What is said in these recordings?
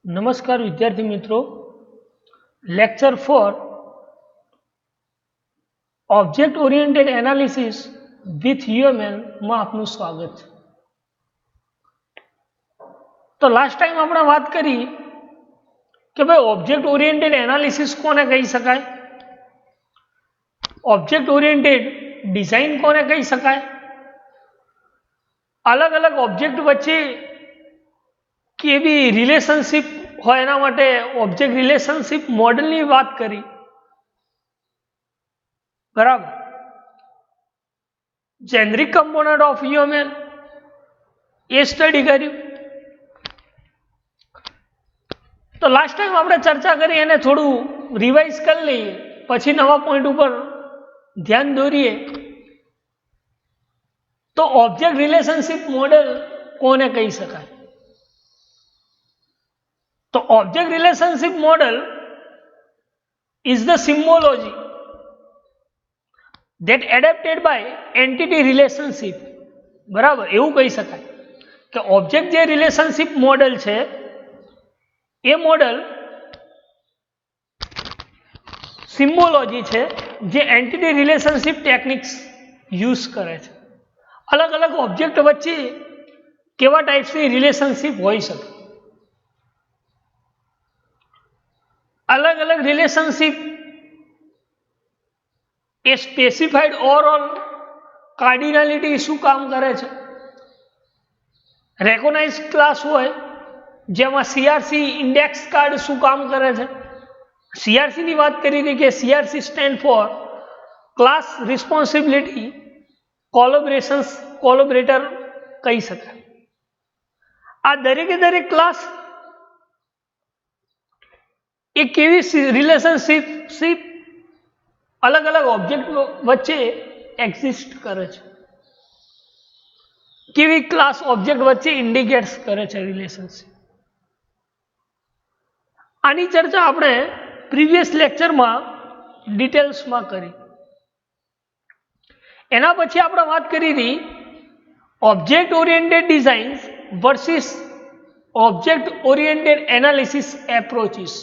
નમસ્કાર વિદ્યાર્થી મિત્રો, lecture 4 object oriented analysis with UML માં આપનું સ્વાગત છે. તો લાસ્ટ ટાઈમ આપણે વાત કરી કે ભાઈ ઓબ્જેક્ટ ઓરિએન્ટેડ એનાલિસિસ કોને કહી શકાય, ઓબ્જેક્ટ ઓરિએન્ટેડ ડિઝાઇન કોને કહી શકાય, અલગ અલગ ઓબ્જેક્ટ વચ્ચે કેવી રિલેશનશિપ હોય એના માટે ઓબ્જેક્ટ રિલેશનશિપ મોડેલની વાત કરી. બરાબર. Generic component of UML A study કર્યું. તો લાસ્ટ ટાઈમ આપણે ચર્ચા કરી એને થોડું રિવાઇઝ કરી લઈએ, પછી નવા પોઈન્ટ ઉપર ધ્યાન દોરીએ. તો ઓબ્જેક્ટ રિલેશનશિપ મોડેલ કોને કહી શકાય? તો object relationship model is the symbology that adapted by entity relationship. બરાબર, એવું કહી શકાય કે ઓબ્જેક્ટ જે રિલેશનશિપ મોડેલ છે એ મોડેલ સિમ્બોલોજી છે જે એન્ટિટી રિલેશનશિપ ટેકનિક્સ યુઝ કરે છે. અલગ અલગ ઓબ્જેક્ટ વચ્ચે કેવા ટાઈપ્સની રિલેશનશિપ હોઈ શકે, अलग अलग रिलेशनशिप ए स्पेसिफाइड ओवरऑल कार्डिनलिटी शू काम करे छे. रेकोग्नाइज क्लास होय जेमा CRC इंडेक्स कार्ड शू काम करे छे. CRC ની વાત કરી હતી કે CRC stand for class responsibility collaborator કહી શકાય. આ દરેક ક્લાસ एक केवी रिलेशनशिप अलग अलग ऑब्जेक्ट वच्चे एक्सिस्ट करे छे, केवी क्लास ऑब्जेक्ट वच्चे इंडिकेट्स करे छे रिलेशनशिप. आनी चर्चा आपणे प्रीवियस लेक्चर में डिटेल्स में करी. एना पछी आपणे वात करी थी object oriented design versus object oriented analysis approaches.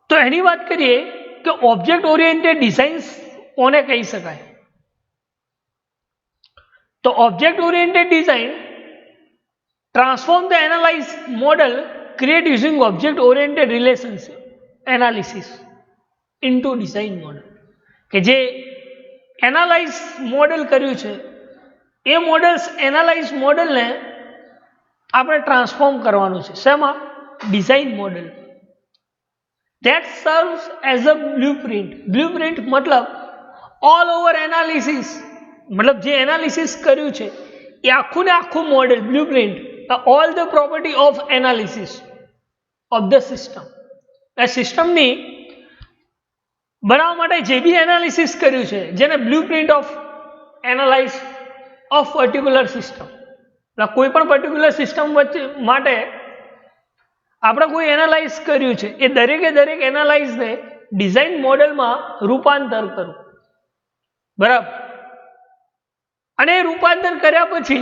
तो एनी बात करिए कि ऑब्जेक्ट ओरिएंटेड डिजाइन्स कोने कही शकाय. तो object oriented design transform the analyse model create using object oriented relationship analysis into design model. के जे एनालाइज मॉडल कर्યું છે એ મોડલ્સ એનાલાઇઝ મોડલને આપણે ટ્રાન્સફોર્મ કરવાનું છે. શેમાં? Design model. that serves as a blueprint मतलब all over analysis, मतलब જે એનાલિસિસ કર્યું છે એ આખું ને આખું model blueprint all the property of analysis of the system. આ સિસ્ટમની બનાવવા માટે જે બી એનાલિસિસ કર્યું છે જેને blueprint of analyse of particular system. કોઈ પણ પર્ટિક્યુલર સિસ્ટમ વચ્ચે માટે આપણે કોઈ એનાલાઇઝ કર્યું છે એ દરેક એનાલાઇઝને ડિઝાઇન મોડેલમાં રૂપાંતર કરવું. બરાબર. અને રૂપાંતર કર્યા પછી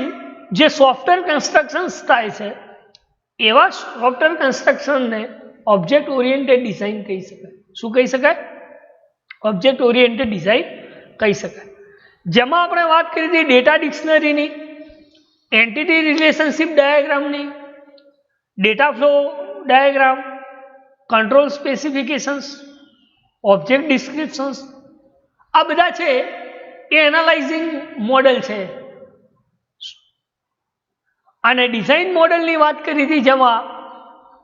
જે સોફ્ટવેર કન્સ્ટ્રક્શન્સ થાય છે એવા સોફ્ટવેર કન્સ્ટ્રક્શનને ઓબ્જેક્ટ ઓરિએન્ટેડ ડિઝાઇન કહી શકાય. શું કહી શકાય? ઓબ્જેક્ટ ઓરિએન્ટેડ ડિઝાઇન કહી શકાય. જેમાં આપણે વાત કરી હતી ડેટા ડિક્શનરીની, એન્ટિટી રિલેશનશિપ ડાયાગ્રામની, data flow diagram, control specifications, object descriptions, आ बधा छे ए एनालाइजिंग मॉडल छे. अने डिजाइन मॉडल नी बात करी थी जेमां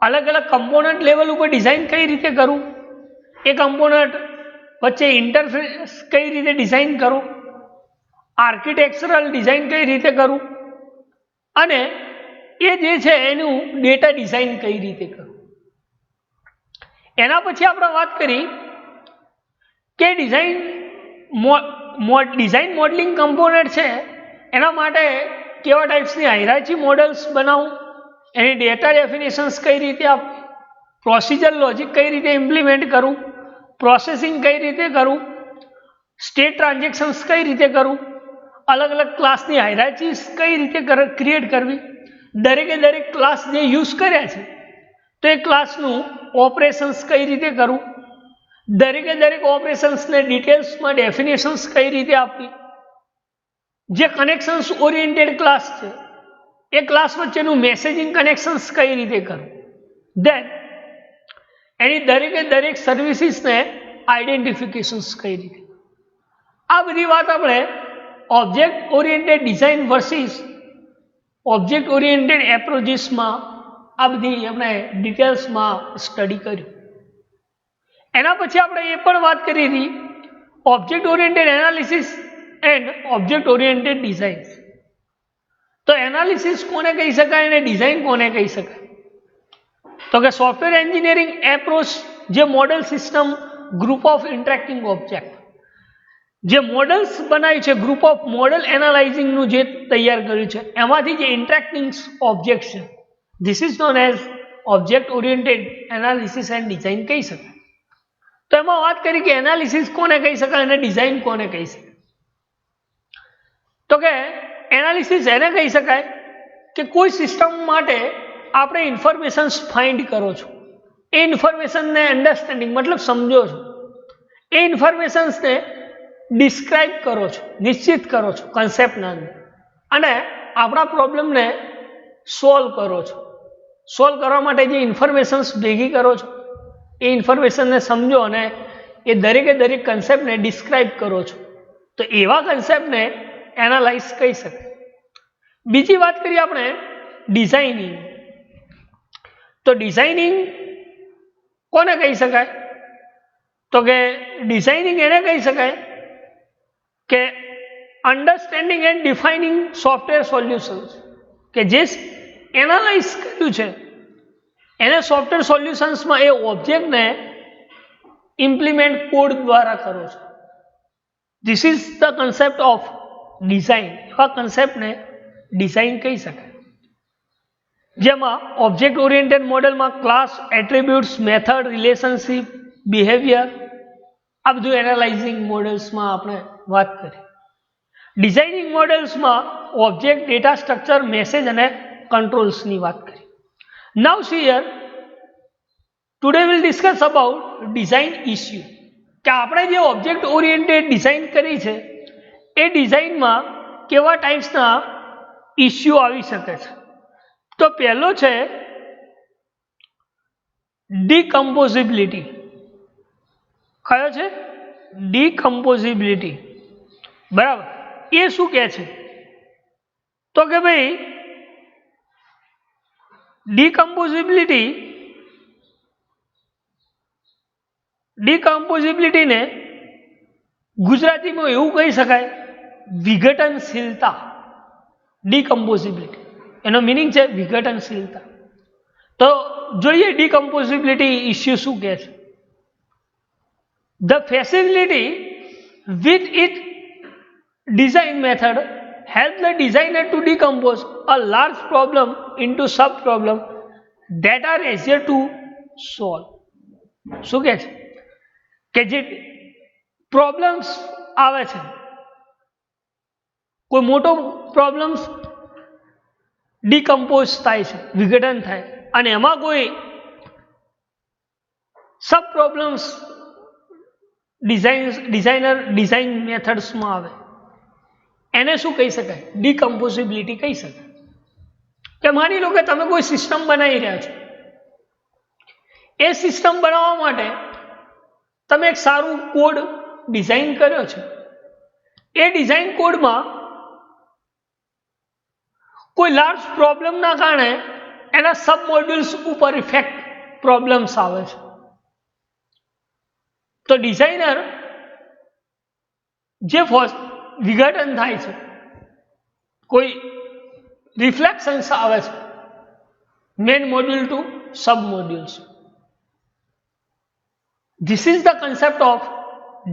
अलग अलग कंपोनंट लेवल पर डिजाइन कई रीते करूं, ए कंपोनंट वच्चे इंटरफेस कई रीते डिजाइन करूं, आर्किटेक्चरल डिजाइन कई रीते करूं, अने એ જે છે એનું ડેટા ડિઝાઇન કઈ રીતે કરવું. એના પછી આપણે વાત કરી કે ડિઝાઇન મોડલિંગ કમ્પોનન્ટ છે એના માટે કેવા ટાઈપ્સની હાયરાર્કી મોડલ્સ બનાવવું, એની ડેટા ડેફિનેશન્સ કઈ રીતે આપવી, પ્રોસિજર લોજિક કઈ રીતે ઇમ્પ્લિમેન્ટ કરવું, પ્રોસેસિંગ કઈ રીતે કરવું, સ્ટેટ ટ્રાન્ઝેક્શન્સ કઈ રીતે કરવું, અલગ અલગ ક્લાસની હાયરાર્કીઝ કઈ રીતે ક્રિએટ કરવી, દરેક ક્લાસ જે યુઝ કર્યા છે તો એ ક્લાસનું ઓપરેશન્સ કઈ રીતે કરવું, દરેક ઓપરેશન્સને ડિટેલ્સમાં ડેફિનેશન્સ કઈ રીતે આપવી, જે કનેક્શન્સ ઓરિએન્ટેડ ક્લાસ છે એ ક્લાસ વચ્ચેનું મેસેજિંગ કનેક્શન્સ કઈ રીતે કરવું, દેન એની દરેક સર્વિસીસને આઈડેન્ટિફિકેશન્સ કઈ રીતે. આ બધી વાત આપણે object oriented design versus object oriented એપ્રોચીસમાં આ બધી આપણે ડિટેલ્સમાં સ્ટડી કર્યું. એના પછી આપણે એ પણ વાત કરી હતી object oriented analysis and object oriented designs. તો એનાલિસિસ કોને કહી શકાય અને ડિઝાઇન કોને કહી શકાય? તો કે સોફ્ટવેર એન્જિનિયરિંગ એપ્રોચ જે model system group of interacting object, જે મોડલ્સ બનાવ્યું છે, ગ્રુપ ઓફ મોડેલ એનાલાઇઝિંગનું જે તૈયાર કર્યું છે એમાંથી જે ઇન્ટરેક્ટિંગ ઓબ્જેક્ટ છે, this is known as object oriented analysis and design કહી શકાય. તો એમાં વાત કરી કે એનાલિસિસ કોને કહી શકાય અને ડિઝાઇન કોને કહી શકાય. તો કે એનાલિસિસ એને કહી શકાય કે કોઈ સિસ્ટમ માટે આપણે ઇન્ફોર્મેશન્સ ફાઇન્ડ કરો છો, એ ઇન્ફોર્મેશનને અન્ડરસ્ટેન્ડિંગ મતલબ સમજો છો, એ ઇન્ફોર્મેશન્સને ડિસ્ક્રાઇબ કરો છો, નિશ્ચિત કરો છો કન્સેપ્ટના અંદર, અને આપણા પ્રોબ્લેમને સોલ્વ કરો છો. સોલ્વ કરવા માટે જે ઇન્ફોર્મેશન્સ ભેગી કરો છો એ ઇન્ફોર્મેશનને સમજો અને એ દરેક કન્સેપ્ટને ડિસ્ક્રાઇબ કરો છો. તો એવા કન્સેપ્ટને એનાલાઇઝ કહી શકાય. બીજી વાત કરીએ આપણે ડિઝાઇનિંગ. તો ડિઝાઇનિંગ કોને કહી શકાય? તો કે ડિઝાઇનિંગ એને કહી શકાય કે understanding and defining software solutions, કે જે એનાલાઇઝ કર્યું છે એને સોફ્ટવેર સોલ્યુશન્સમાં એ ઓબ્જેક્ટને ઇમ્પ્લિમેન્ટ કોડ દ્વારા કરો છો. This is the concept of design. એવા કન્સેપ્ટને ડિઝાઇન કહી શકાય. જેમાં ઓબ્જેક્ટ ઓરિએન્ટેડ મોડેલમાં class, attributes, method, relationship, behaviour આ બધું એનાલાઇઝિંગ મોડેલ્સમાં આપણે વાત કરી. ડિઝાઇનિંગ મોડેલ્સમાં ઓબ્જેક્ટ, ડેટા સ્ટ્રક્ચર, મેસેજ અને કંટ્રોલ્સની વાત કરી. Now see here today will discuss about design issue, કે આપણે જે ઓબ્જેક્ટ ઓરિએન્ટેડ ડિઝાઇન કરી છે એ ડિઝાઇનમાં કેવા ટાઈપ્સના ઇસ્યુ આવી શકે છે. તો પહેલો છે ડીકમ્પોઝિબિલિટી. કયો છે? ડીકમ્પોઝિબિલિટી. બરાબર. એ શું કહે છે? તો કે ભાઈ ડીકમ્પોઝિબિલિટીને ગુજરાતીમાં એવું કહી શકાય વિઘટનશીલતા. ડીકમ્પોઝિબિલિટી એનો મિનિંગ છે વિઘટનશીલતા. તો જોઈએ ડીકમ્પોઝિબિલિટી ઇસ્યુ શું કહે છે. The facility with its design method help the designer to decompose a large problem into sub-problem that are easier to solve. શું કહે છે? કે જે પ્રોબ્લેમ્સ આવે છે, કોઈ મોટો પ્રોબ્લેમ્સ ડીકમ્પોઝ થાય છે, વિઘટન થાય, અને એમાં કોઈ સબ પ્રોબ્લેમ્સ ડિઝાઇન મેથડ્સમાં આવે, એને શું કહી શકાય? ડીકમ્પોઝિબિલિટી કહી શકાય. કે માની લો કે તમે કોઈ સિસ્ટમ બનાવી રહ્યા છો, એ સિસ્ટમ બનાવવા માટે તમે એક સારું કોડ ડિઝાઇન કર્યો છે. એ ડિઝાઇન કોડમાં કોઈ લાર્જ પ્રોબ્લેમના કારણે એના સબ મોડ્યુલ્સ ઉપર ઇફેક્ટ પ્રોબ્લેમ્સ આવે છે. તો ડિઝાઇનર જે વિઘટન થાય છે, કોઈ રિફ્લેક્શન્સ આવે છે main module to sub modules, this is the concept of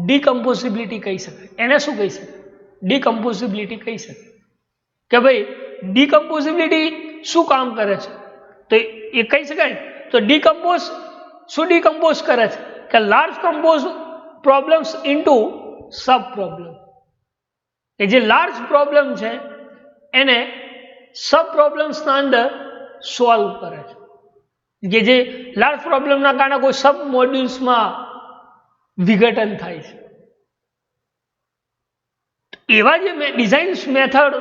decomposability કહી શકાય. એને શું કહી શકાય? ડીકમ્પોઝિબિલિટી કહી શકાય. કે ભાઈ ડીકમ્પોઝિબિલિટી શું કામ કરે છે? તો એ કહી શકાય. તો શું ડીકમ્પોઝ કરે છે? કે લાર્જ કમ્પોઝ પ્રોબ્લેમ્સ ઇન્ટુ સબ પ્રોબ્લેમ, કે જે લાર્જ પ્રોબ્લેમ છે એને સબ પ્રોબ્લેમ્સના અંદર સોલ્વ કરે છે કે જે લાર્જ પ્રોબ્લેમના કારણે કોઈ સબ મોડ્યુલ્સમાં વિઘટન થાય છે. એવા જે ડિઝાઇન મેથડ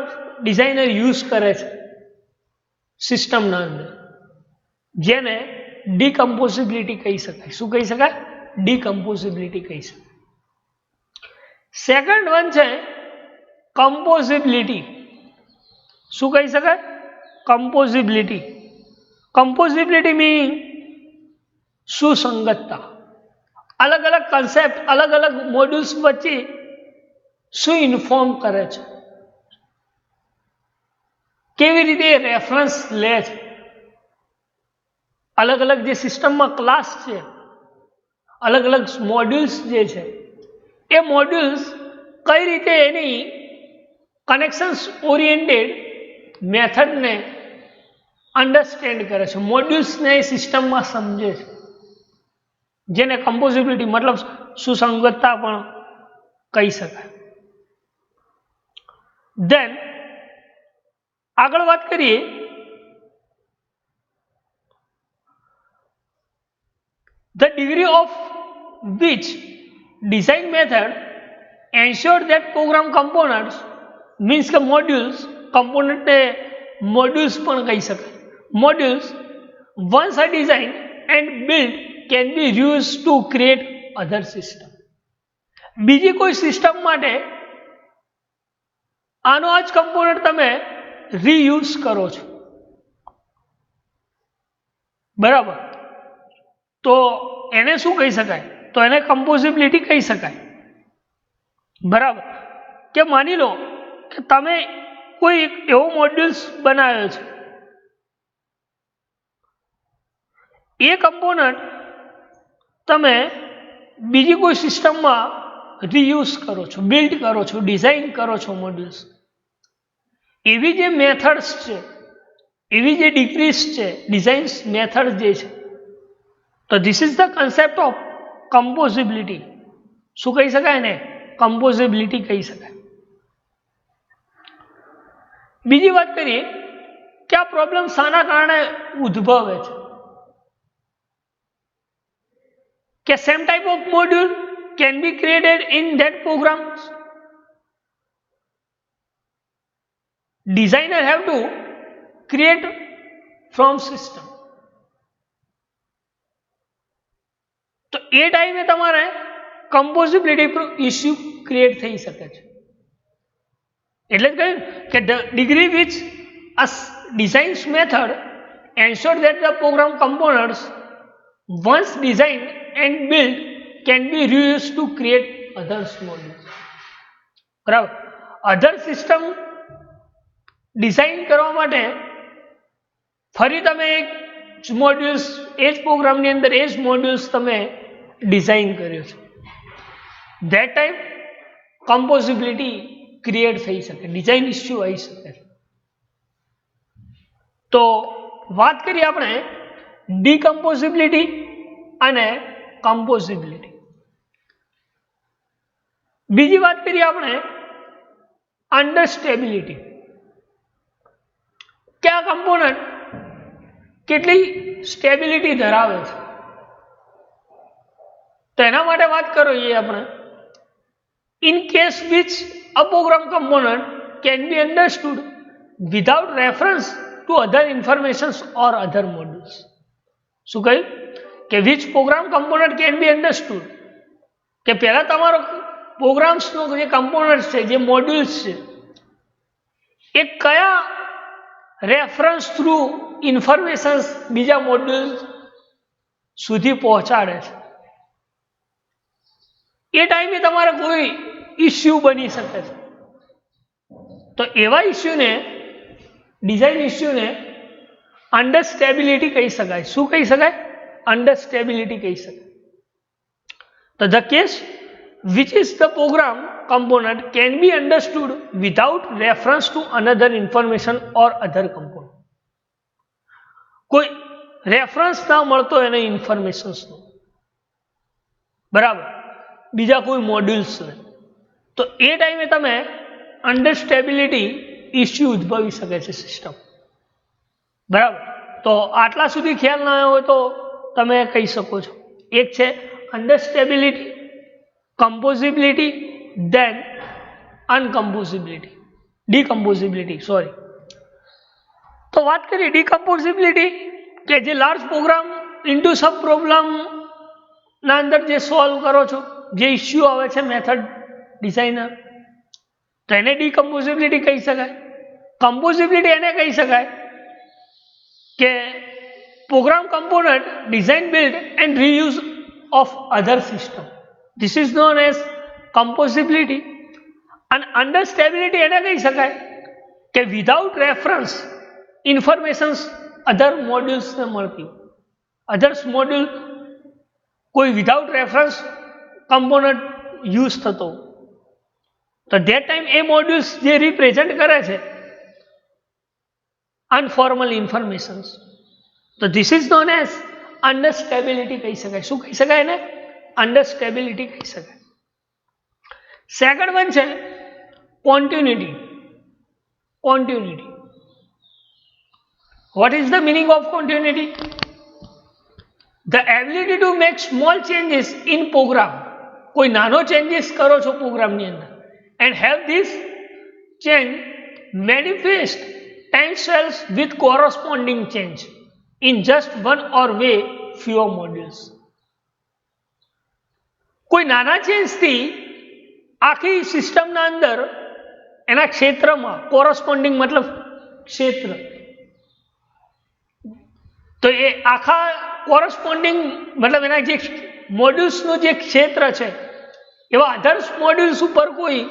ડિઝાઇનર યુઝ કરે છે સિસ્ટમના અંદર, જેને ડીકમ્પોઝિબિલિટી કહી શકાય. શું કહી શકાય? ડીકમ્પોઝિબિલિટી કહી શકાય. સેકન્ડ વન છે કમ્પોઝિબિલિટી. શું કહી શકાય? કમ્પોઝિબિલિટી. કમ્પોઝિબિલિટી મીનિંગ સુસંગતતા. અલગ અલગ કન્સેપ્ટ અલગ અલગ મોડ્યુલ્સ વચ્ચે શું ઇન્ફોર્મ કરે છે, કેવી રીતે રેફરન્સ લે છે, અલગ અલગ જે સિસ્ટમમાં ક્લાસ છે, અલગ અલગ મોડ્યુલ્સ જે છે, એ મોડ્યુલ્સ કઈ રીતે એની કનેક્શન્સ ઓરિએન્ટેડ મેથડને અન્ડરસ્ટેન્ડ કરે છે, મોડ્યુલ્સને એ સિસ્ટમમાં સમજે છે, જેને કમ્પોઝિબિલિટી મતલબ સુસંગતતા પણ કહી શકાય. દેન આગળ વાત કરીએ the degree of which design method ensure that program components means કે modules component ને modules પણ કહી શકાય. modules once are designed and built can be used to create other system. બીજી કોઈ સિસ્ટમ માટે આનો આ જ કમ્પોનન્ટ તમે રીયુઝ કરો છો, બરાબર? તો એને શું કહી શકાય? તો એને કમ્પોઝિબિલિટી કહી શકાય, બરાબર? કે માની લો કે તમે કોઈ એવો મોડ્યુલ્સ બનાવ્યો છે, એ કમ્પોનન્ટ તમે બીજી કોઈ સિસ્ટમમાં રીયુઝ કરો છો, બિલ્ડ કરો છો, ડિઝાઇન કરો છો મોડ્યુલ્સ. એવી જે મેથડ્સ છે, એવી જે ડિગ્રીઝ છે, ડિઝાઇન મેથડ જે છે, તો this is the concept of composability. શું કહી શકાય ને? કમ્પોઝિબિલિટી કહી શકાય. બીજી વાત કરીએ કે આ પ્રોબ્લેમ શાના કારણે ઉદ્ભવે છે, કે same type of module can be created in that programs. Designer have to create from system. તો એ ટાઈમે તમારે કમ્પોઝિબિલિટી ઇશ્યુ ક્રિએટ થઈ શકે છે. એટલે જ કહ્યું કે the degree which a design method ensure that the program components once designed and built can be reused to create other modules. બરાબર? અધર સિસ્ટમ ડિઝાઇન કરવા માટે ફરી તમે એક મોડ્યુલ્સ એ જ પ્રોગ્રામની અંદર એ જ મોડ્યુલ્સ તમે ડિઝાઇન કર્યો છે. ધેટ ટાઈમ કમ્પોઝિબિલિટી ક્રિએટ થઈ શકે, ડિઝાઇન ઇસ્યુ આવી શકે. તો વાત કરીએ આપણે ડીકમ્પોઝિબિલિટી અને કમ્પોઝિબિલિટી. બીજી વાત કરીએ આપણે અન્ડરસ્ટેબિલિટી, કે આ કમ્પોનન્ટ કેટલી સ્ટેબિલિટી ધરાવે છે. તો એના માટે વાત કરીએ આપણે in case which a program component can be understood without reference to other informations or other modules. શું કહ્યું? કે which program component can be understood, કે પહેલા તમારો પ્રોગ્રામ્સનો જે કમ્પોનન્ટ છે, જે મોડ્યુલ્સ છે, એ કયા રેફરન્સ થ્રુ ઇન્ફોર્મેશન્સ બીજા મોડ્યુલ્સ સુધી પહોંચાડે છે. એ ટાઈમે તમારે કોઈ ઇસ્યુ બની શકે છે. તો એવા ઇસ્યુને, ડિઝાઇન ઇસ્યુને અન્ડરસ્ટેબિલિટી કહી શકાય. શું કહી શકાય? અન્ડરસ્ટેબિલિટી કહી શકાય. તો the case which is the program component can be understood without reference to another information or other component. કોઈ રેફરન્સ ના મળતો એને ઇન્ફોર્મેશન્સનો, બરાબર, બીજા કોઈ મોડ્યુલ્સને, તો એ ટાઈમે તમે અન્ડરસ્ટેબિલિટી ઇસ્યુ ઉદ્ભવી શકે છે સિસ્ટમ. બરાબર, તો આટલા સુધી ખ્યાલ ના આવ્યો હોય તો તમે કહી શકો છો. એક છે અનસ્ટેબિલિટી, કમ્પોઝિબિલિટી, ધેન અનકમ્પોઝિબિલિટી, ડીકમ્પોઝિબિલિટી, સોરી. તો વાત કરીએ ડીકમ્પોઝિબિલિટી, કે જે લાર્જ પ્રોગ્રામ ઇન્ટુ સબ પ્રોબ્લેમ ના અંદર જે સોલ્વ કરો છો, જે ઇસ્યુ આવે છે મેથડ ડિઝાઇનર, તો એને ડીકમ્પોઝિબિલિટી કહી શકાય. કમ્પોઝિબિલિટી એને કહી શકાય કે program component design, build and reuse of other system. This is known as composability. અને અનસ્ટેબિલિટી એને કહી શકાય કે વિધાઉટ રેફરન્સ ઇન્ફોર્મેશન્સ અધર મોડ્યુલ્સને મળતી, અધર્સ મોડ્યુલ કોઈ વિધાઉટ રેફરન્સ કમ્પોનન્ટ યુઝ થતો, તો ધેટ ટાઈમ એ મોડ્યુલ્સ જે રિપ્રેઝન્ટ કરે છે અનફોર્મલ ઇન્ફોર્મેશન્સ, તો this is known as unstability કહી શકાય. શું કહી શકાય એને? અનસ્ટેબિલિટી કહી શકાય. સેકન્ડ વન છે continuity. Continuity, what is the meaning of continuity? The ability to make small changes in program. કોઈ નાનો ચેન્જીસ કરો છો પ્રોગ્રામની અંદર, and have this change manifest themselves with corresponding change in just one or way fewer modules. કોઈ નાના ચેન્જથી આખી સિસ્ટમના અંદર એના ક્ષેત્રમાં, કોરસ્પોન્ડિંગ મતલબ ક્ષેત્ર, તો એ આખા કોરસ્પોન્ડિંગ મતલબ એના જે મોડ્યુલ્સનું જે ક્ષેત્ર છે એવા અધર્સ મોડ્યુલ્સ ઉપર કોઈ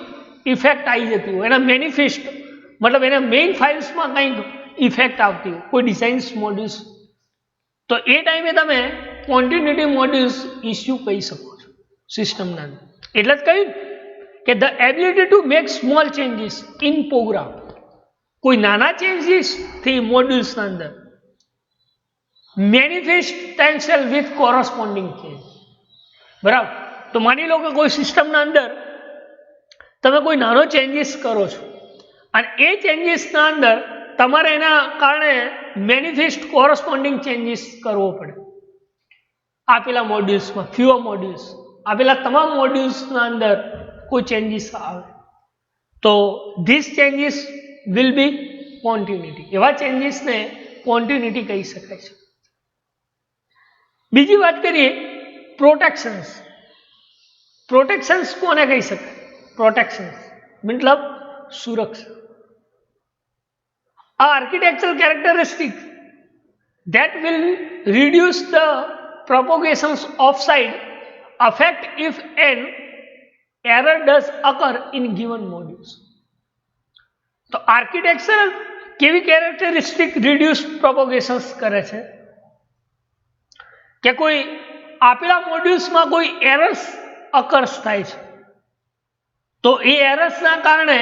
ઇફેક્ટ આવી જતી હોય, એના મેનિફેસ્ટ મતલબ એના મેઇન ફાઇલ્સમાં કંઈક ઇફેક્ટ આવતી હોય કોઈ ડિઝાઇન્સ મોડ્યુલ્સ, તો એ ટાઈમે તમે કોન્ટિન્યુટી મોડ્યુલ્સ ઇસ્યુ કહી શકો છો સિસ્ટમના અંદર. એટલે જ કહ્યું કે the ability to make small changes in program. કોઈ નાના ચેન્જીસથી મોડ્યુલ્સના અંદર manifest themselves with corresponding change. બરાબર, તો માની લો કે કોઈ સિસ્ટમના અંદર તમે કોઈ નાનો ચેન્જીસ કરો છો અને એ ચેન્જીસના અંદર તમારે એના કારણે મેનિફેસ્ટ કોરસ્પોન્ડિંગ ચેન્જીસ કરવો પડે આપેલા મોડ્યુલ્સમાં, ફ્યુઅર મોડ્યુલ્સ, આપેલા તમામ મોડ્યુલ્સના અંદર કોઈ ચેન્જીસ આવે, તો this changes will be continuity. એવા ચેન્જીસને કોન્ટિન્યુટી કહી શકાય છે. બીજી વાત કરીએ પ્રોટેક્શન્સ. પ્રોટેક્શન્સ કોને કહી શકાય? પ્રોટેક્શન્સ મતલબ સુરક્ષા. આ architectural characteristic that will reduce the propagations of side effect if an error does occur in given modules. તો આર્કિટેક્ચર કેવી કેરેક્ટરિસ્ટિક રિડ્યુસ પ્રોપોગેશન્સ કરે છે કે કોઈ આપેલા મોડ્યુલ્સમાં કોઈ એરર્સ અકર્સ થાય છે, તો એ એરર્સના કારણે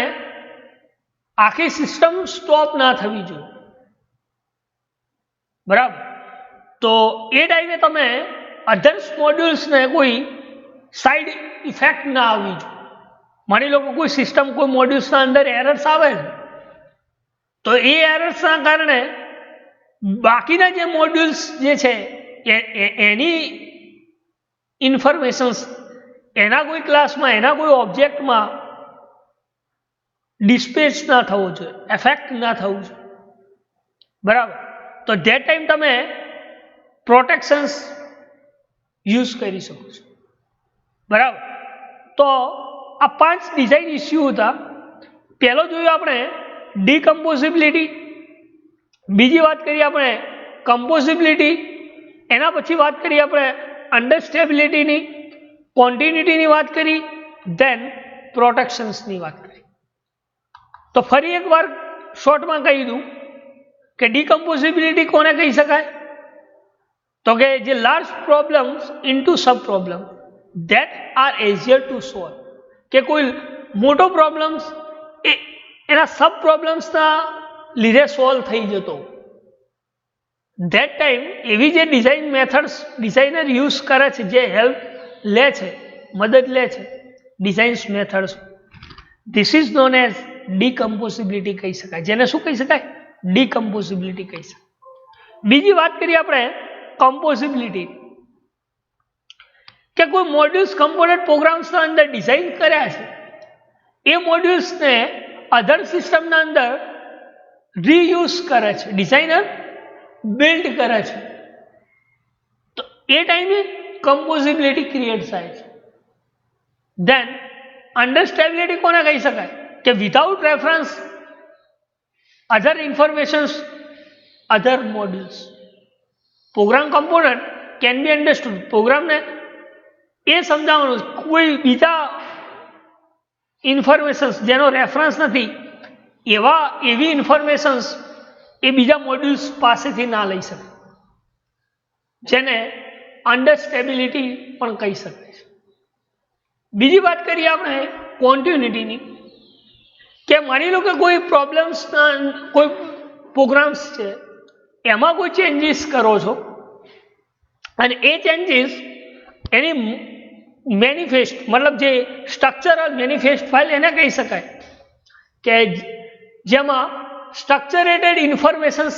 આખી સિસ્ટમ સ્ટોપ ના થવી જોઈએ. બરાબર, તો એ ટાઈમે તમે અધર્સ મોડ્યુલ્સને કોઈ સાઈડ ઇફેક્ટ ના આવવી જોઈએ. માની લો કે કોઈ સિસ્ટમ કોઈ મોડ્યુલ્સના અંદર એરર્સ આવે છે, તો એ એરર્સના કારણે બાકીના જે મોડ્યુલ્સ જે છે એની ઇન્ફોર્મેશન્સ એના કોઈ ક્લાસમાં, એના કોઈ ઓબ્જેક્ટમાં ડિસ્પેચ ના થવું જોઈએ, એફેક્ટ ના થવું જોઈએ. બરાબર, તો ધેટ ટાઈમ તમે પ્રોટેક્શન્સ યુઝ કરી શકો છો. બરાબર, તો આ 5 ડિઝાઇન ઇસ્યુ હતા. પહેલો જોયું આપણે ડીકમ્પોઝિબિલિટી, બીજી વાત કરીએ આપણે કમ્પોઝિબિલિટી, એના પછી વાત કરીએ આપણે અનસ્ટેબિલિટીની, કોન્ટિન્યુટીની વાત કરી, ધેન પ્રોટેક્શન્સની વાત કરી. તો ફરી એકવાર શોર્ટમાં કહી દઉં કે ડીકમ્પોઝિબિલિટી કોને કહી શકાય? તો કે જે large problems into sub problem that are easier to solve, કે કોઈ મોટો પ્રોબ્લેમ્સ એના સબ પ્રોબ્લેમ્સના લીધે સોલ્વ થઈ જતો. ધેટ ટાઈમ એવી જે ડિઝાઇન મેથડ્સ ડિઝાઇનર યુઝ કરે છે, જે હેલ્પ લે છે, મદદ લે છે designs methods, this is known as decomposability કહી શકાય. જેને શું કહી શકાય? ડીકમ્પોસિબિલિટી કહી શકાય. બીજી વાત કરીએ આપણે કમ્પોસિબિલિટી, કે કોઈ મોડ્યુલ્સ કમ્પોનન્ટ પ્રોગ્રામ્સના અંદર ડિઝાઇન કર્યા છે, એ મોડ્યુલ્સને અધર સિસ્ટમના અંદર રીયુઝ કરે છે, ડિઝાઇનર બિલ્ડ કરે છે, તો એ ટાઈમે કમ્પોઝિબિલિટી ક્રિએટ થાય છે. ધેન અન્ડરસ્ટેબિલિટી કોને કહી શકાય? કે without reference other informations other modules, program component can be understood, પ્રોગ્રામને એ સમજાવવાનું કોઈ બીજા ઇન્ફોર્મેશન્સ જેનો રેફરન્સ નથી એવી ઇન્ફોર્મેશન્સ એ બીજા મોડ્યુલ્સ પાસેથી ના લઈ શકે, જેને અન્ડરસ્ટેબિલિટી પણ કહી શકાય છે. બીજી વાત કરીએ આપણે કોન્ટિન્યુટીની, કે માની લો કે કોઈ પ્રોબ્લેમ્સના કોઈ પ્રોગ્રામ્સ છે, એમાં કોઈ ચેન્જીસ કરો છો અને એ ચેન્જીસ એની મેનિફેસ્ટ મતલબ જે સ્ટ્રક્ચરલ મેનિફેસ્ટ ફાઇલ એને કહી શકાય, કે જેમાં સ્ટ્રક્ચરેટેડ ઇન્ફોર્મેશન્સ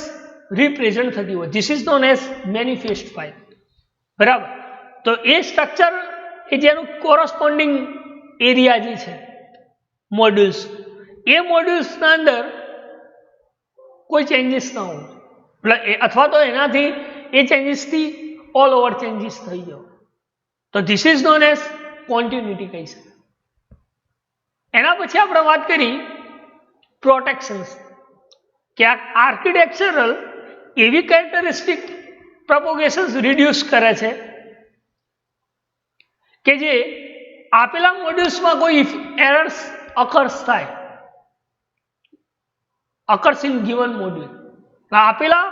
રિપ્રેઝન્ટ થતી હોય. This is known as manifest file. બરાબર? તો એ સ્ટ્રક્ચર એ જેનું કોરસ્પોન્ડિંગ એરિયા જે છે મોડ્યુલ્સ, એ મોડ્યુલ્સના અંદર કોઈ ચેન્જીસ ના હોય અથવા તો એનાથી એ ચેન્જીસથી ઓલ ઓવર ચેન્જીસ થઈ જાય, તો this is known as continuity કહી શકાય. એના પછી આપણે વાત કરી પ્રોટેક્શન્સ, કે આ આર્કિટેક્ચરલ એવી કેરેક્ટરિસ્ટિક પ્રોપોગેશન્સ રિડ્યુસ કરે છે કે જે આપેલા મોડ્યુલ્સમાં કોઈ એરર્સ અકર્સ થાય, અકર્સ ઇન ગિવન મોડ્યુલ, આપેલા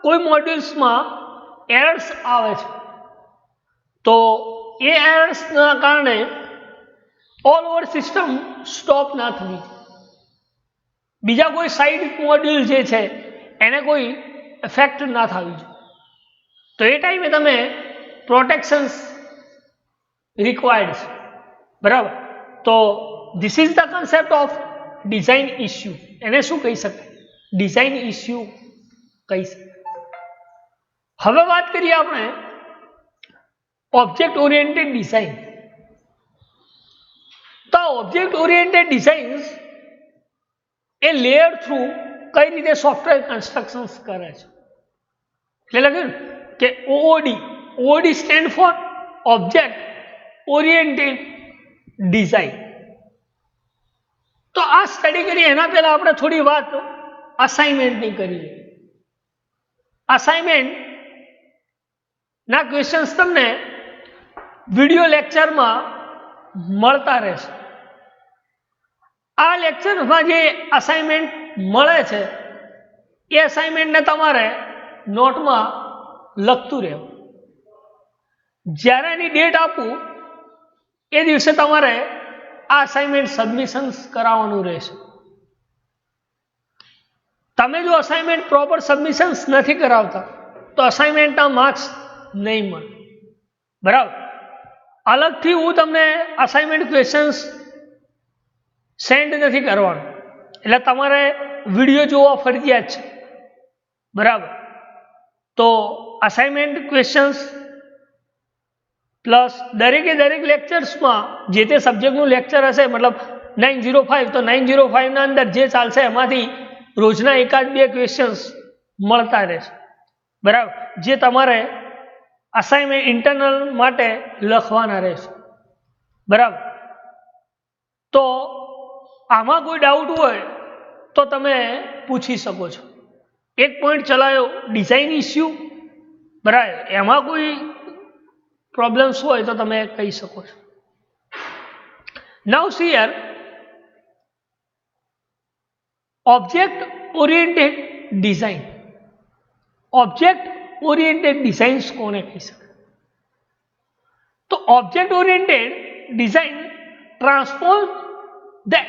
કોઈ મોડ્યુલ્સમાં એરર્સ આવે છે તો એ એરર્સના કારણે ઓલ ઓવર સિસ્ટમ સ્ટોપ ના થવી, બીજા કોઈ સાઇડ મોડ્યુલ જે છે એને કોઈ ઇફેક્ટ ના થવી જોઈએ, તો એ ટાઈમે તમે પ્રોટેક્શન્સ રિક્વાયર્ડ છે. બરાબર? તો this is the concept of design issue. એને શું કહી શકાય? ડિઝાઇન ઇસ્યુ કહી શકાય. હવે વાત કરીએ આપણે ઓબ્જેક્ટ ઓરિએન્ટેડ ડિઝાઇન. તો ઓબ્જેક્ટ ઓરિએન્ટેડ ડિઝાઇન્સ એ લેયર થ્રુ કઈ રીતે સોફ્ટવેર કન્સ્ટ્રક્શન્સ કરે છે, એટલે લખ્યું કે OOD. OOD stand for object oriented design. તો આ સ્ટડી કરીએ એના પહેલા આપણે થોડી વાત અસાઇનમેન્ટની કરીએ. અસાઇનમેન્ટ ના ક્વેશ્ચન્સ તમને વિડિયો લેક્ચરમાં મળતા રહેશે. આ લેક્ચરમાં જે અસાઇનમેન્ટ મળે છે એ અસાઇનમેન્ટને તમારે નોટમાં લખતું રહેવું. જ્યારે એની ડેટ આપું એ દિવસે તમારે આ અસાઇનમેન્ટ સબમિશન્સ કરાવવાનું રહેશે. તમે જો અસાઇનમેન્ટ પ્રોપર સબમિશન્સ નથી કરાવતા તો અસાઇનમેન્ટના માર્ક્સ નહીં મળે. બરાબર? અલગથી હું તમને અસાઇનમેન્ટ ક્વેશ્ચન્સ સેન્ડ નથી કરવાનું, એટલે તમારે વિડીયો જોવા ફરજિયાત છે. બરાબર? તો અસાઇનમેન્ટ ક્વેશ્ચન્સ પ્લસ દરેકે દરેક લેક્ચર્સમાં જે તે સબ્જેક્ટનું લેક્ચર હશે, મતલબ 905, તો 905 ના અંદર જે ચાલશે એમાંથી રોજના એકાદ બે ક્વેશ્ચન્સ મળતા રહેશે. બરાબર? જે તમારે અસાઇનમેન્ટ ઇન્ટરનલ માટે લખવાના રહેશે. બરાબર? તો આમાં કોઈ ડાઉટ હોય તો તમે પૂછી શકો છો. એક પોઈન્ટ ચલાયો ડિઝાઇન ઇસ્યુ. બરાબર? એમાં કોઈ પ્રોબ્લેમ્સ હોય તો તમે કહી શકો છો. Now see here object oriented design. Object oriented designs કોને કહી શકાય? તો object oriented design transform the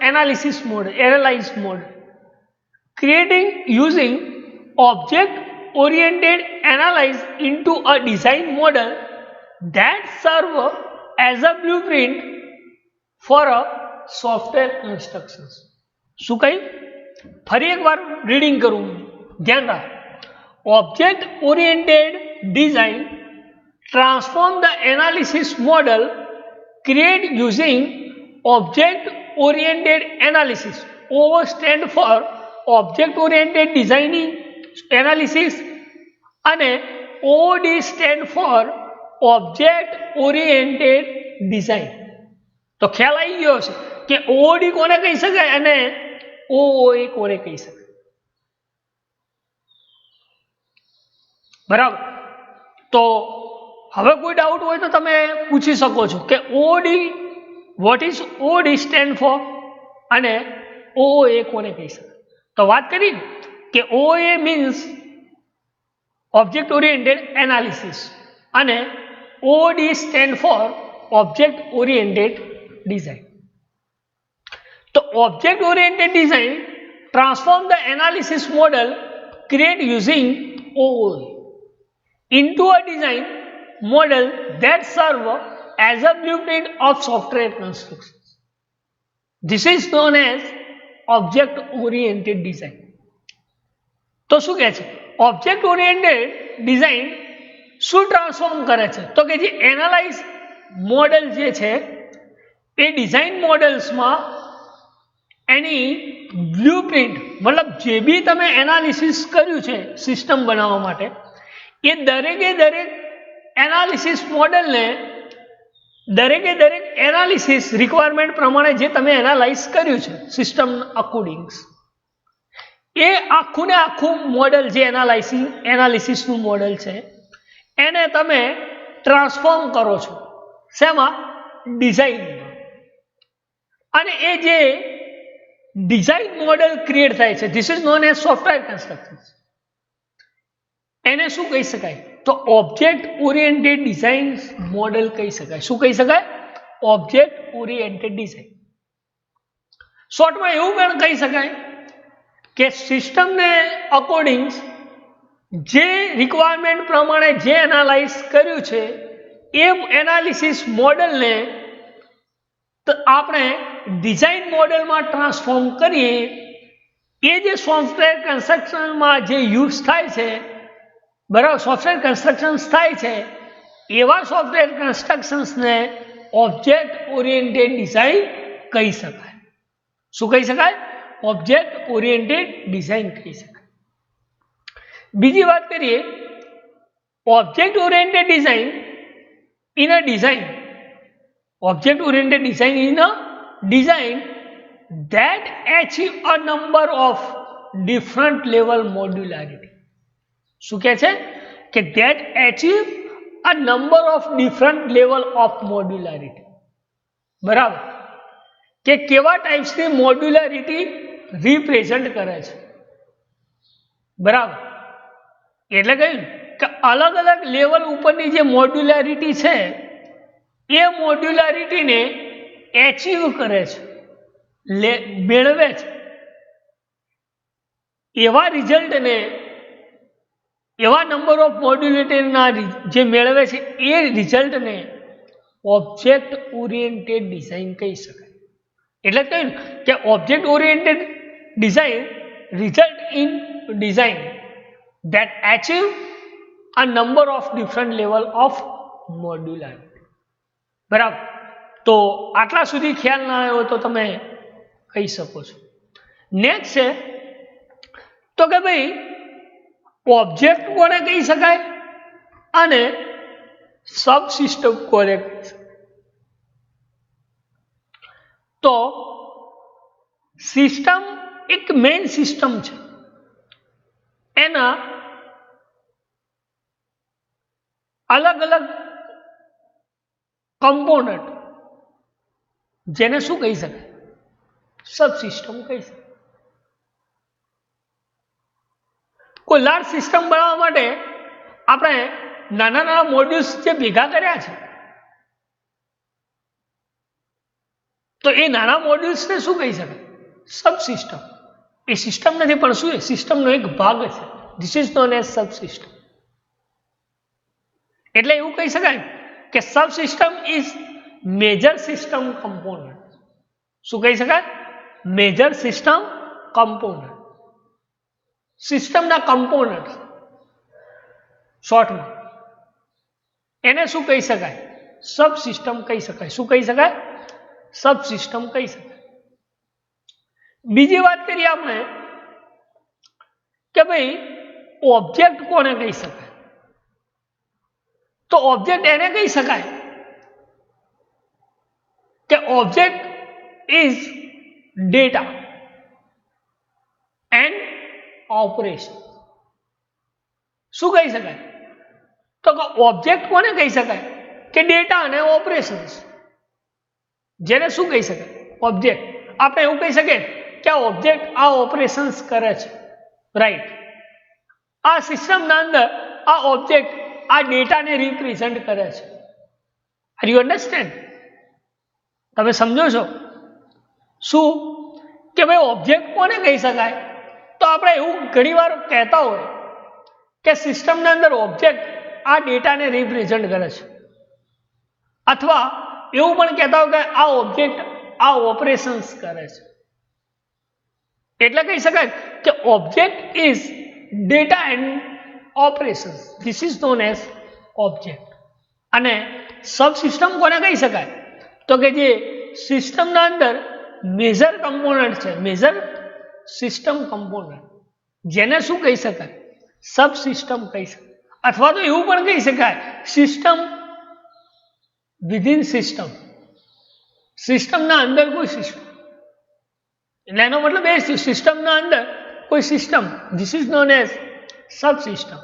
analysis mode, analyze mode, creating using object oriented analyze into a design model that serve as a blueprint for a software constructions. શું કહ્યું? ફરી એકવાર reading કરું, ધ્યાન રાખ. Object oriented design transform the analysis model create using object oriented analysis. O stand for object oriented designing analysis અને OD stand for object oriented design. તો ખ્યાલ આવી ગયો છે કે OOD કોને કહી શકાય અને OOA કોને કહી શકાય. બરાબર. તો હવે કોઈ ડાઉટ હોય તો તમે પૂછી શકો છો કે OOD what is OOD stand four અને OOA કોને કહી શકાય. તો વાત કરી કે OOA means object oriented analysis અને OOD stand for object oriented design. તો object oriented design transform the analysis model create using OOA into a design model that serve as a blueprint of software constructions. This is known as object oriented design. તો શું કહે છે? Object oriented design શું transform કરે છે? તો કે જે એનાલાઇઝ મોડેલ જે છે એ ડિઝાઇન મોડેલ્સમાં એની બ્લુપ્રિન્ટ મતલબ જે બી તમે એનાલિસિસ કર્યું છે સિસ્ટમ બનાવવા માટે એ દરેકે દરેક એનાલિસિસ મોડેલને દરેકે દરેક એનાલિસિસ રિક્વાયરમેન્ટ પ્રમાણે જે તમે એનાલાઇઝ કર્યું છે સિસ્ટમ અકોર્ડિંગ્સ એ આખું ને આખું મોડેલ જે એનાલિસિસનું મોડેલ છે એને તમે ટ્રાન્સફોર્મ કરો છો શેમાં? ડિઝાઇનમાં. અને એ જે ડિઝાઇન મોડેલ ક્રિએટ થાય છે this is known as software constructions. એને શું કહી શકાય? તો ઓબ્જેક્ટ ઓરિએન્ટેડ ડિઝાઇન મોડેલ કહી શકાય. શું કહી શકાય? Object oriented design. શોર્ટમાં એવું પણ કહી શકાય કે સિસ્ટમને અકોર્ડિંગ જે રિક્વાયરમેન્ટ પ્રમાણે જે એનાલાઇઝ કર્યું છે એ એનાલિસિસ મોડેલને આપણે ડિઝાઇન મોડેલમાં ટ્રાન્સફોર્મ કરીએ એ જે સોફ્ટવેર કન્સ્ટ્રક્શનમાં જે યુઝ થાય છે બરાબર સોફ્ટવેર કન્સ્ટ્રક્શન્સ થાય છે એવા સોફ્ટવેર કન્સ્ટ્રક્શન્સને ઓબ્જેક્ટ ઓરિએન્ટેડ ડિઝાઇન કહી શકાય. શું કહી શકાય? ઓબ્જેક્ટ ઓરિએન્ટેડ ડિઝાઇન કહી શકાય. બીજી વાત કરીએ object oriented design in a design object oriented design is a design that achieve a number of different level modularity. શું કહે છે કે that achieve a number of different level of modularity. બરાબર કે કેવા ટાઈપ્સની મોડ્યુલારિટી રિપ્રેઝન્ટ કરે છે. બરાબર એટલે કહ્યું કે અલગ અલગ લેવલ ઉપરની જે મોડ્યુલારિટી છે એ મોડ્યુલારિટીને એચીવ કરે છે મેળવે છે એવા રિઝલ્ટને એવા નંબર ઓફ મોડ્યુલેટરના જે મેળવે છે એ રિઝલ્ટને ઓબ્જેક્ટ ઓરિએન્ટેડ ડિઝાઇન કહી શકાય. એટલે કહ્યું કે object oriented design result in design that achieve a number of different level of modularity. બરાબર. તો આટલા સુધી ખ્યાલ ના આવ્યો તો તમે કહી શકો છો. નેક્સ્ટ છે તો કે ભાઈ ઓબ્જેક્ટ કોને કહી શકાય અને સબ સિસ્ટમ કોને કહી શકાય. તો સિસ્ટમ એક મેઇન સિસ્ટમ છે એના અલગ અલગ કમ્પોનન્ટ જેને શું કહી શકાય? સબસિસ્ટમ કહી શકાય. કોઈ લાર્જ સિસ્ટમ બનાવવા માટે આપણે નાના નાના મોડ્યુલ્સ જે ભેગા કર્યા છે તો એ નાના મોડ્યુલ્સને શું કહી શકાય? સબસિસ્ટમ. એ સિસ્ટમ નથી પણ શું? એ સિસ્ટમનો એક ભાગ છે. This is known as subsystem. એટલે એવું કહી શકાય કે subsystem is major system component. શું કહી શકાય? Major system component. સિસ્ટમના કમ્પોનન્ટ શોર્ટમાં એને શું કહી શકાય? સબ સિસ્ટમ કહી શકાય. શું કહી શકાય? સબ સિસ્ટમ કહી શકાય. બીજી વાત કરીએ આપણે કે ભાઈ ઓબ્જેક્ટ કોને કહી શકાય? તો ઓબ્જેક્ટ એને કહી શકાય કે object is data and operation. શું કહી શકાય? તો ઓબ્જેક્ટ કોને કહી શકાય? કે ડેટા અને ઓપરેશન્સ. જેને શું કહી શકાય? ઓબ્જેક્ટ. આપણે એવું કહી શકીએ કે આ ઓબ્જેક્ટ આ ઓપરેશન્સ કરે છે, રાઈટ? આ સિસ્ટમના અંદર આ ઓબ્જેક્ટ આ ડેટાને રિપ્રેઝન્ટ કરે છે. Are you understand? તમે સમજો છો? શું કે ભાઈ ઓબ્જેક્ટ કોને કહી શકાય? તો આપણે એવું ઘણીવાર કહેતા હોય કે સિસ્ટમના અંદર ઓબ્જેક્ટ આ ડેટાને રિપ્રેઝન્ટ કરે છે, અથવા એવું પણ કહેતા હોય કે આ ઓબ્જેક્ટ આ ઓપરેશન્સ કરે છે. એટલે કહી શકાય કે object is data and operations. This is known as object. અને સબ સિસ્ટમ કોને કહી શકાય? તો કે જે સિસ્ટમના અંદર મેજર કમ્પોનન્ટ છે, મેજર સિસ્ટમ કમ્પોનન્ટ, જેને શું કહી શકાય? સબ સિસ્ટમ કહી શકાય. અથવા તો એવું પણ કહી શકાય સિસ્ટમ વિધિન સિસ્ટમ. સિસ્ટમના અંદર કોઈ સિસ્ટમ, એટલે એનો મતલબ એ સિસ્ટમના અંદર કોઈ system. This is known as sub system.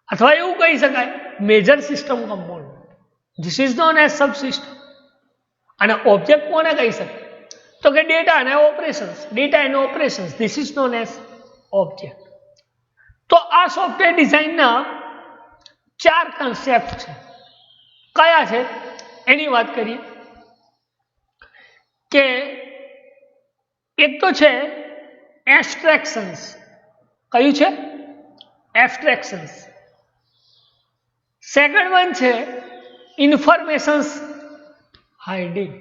અથવા એવું કહી શકાય major system component. This is known as sub system. અને ઓબ્જેક્ટ કોને કહી શકાય? તો કે ડેટા અને operations. Data and operations. This is known as object. તો આ સોફ્ટવેર ડિઝાઇનના 4 કન્સેપ્ટ છે. કયા છે એની વાત કરીએ કે એક તો છે એબ્સ્ટ્રેક્શન્સ. કયું છે? એબ્સ્ટ્રેક્શન્સ. સેકન્ડ વન છે ઇન્ફોર્મેશન્સ હાઇડિંગ.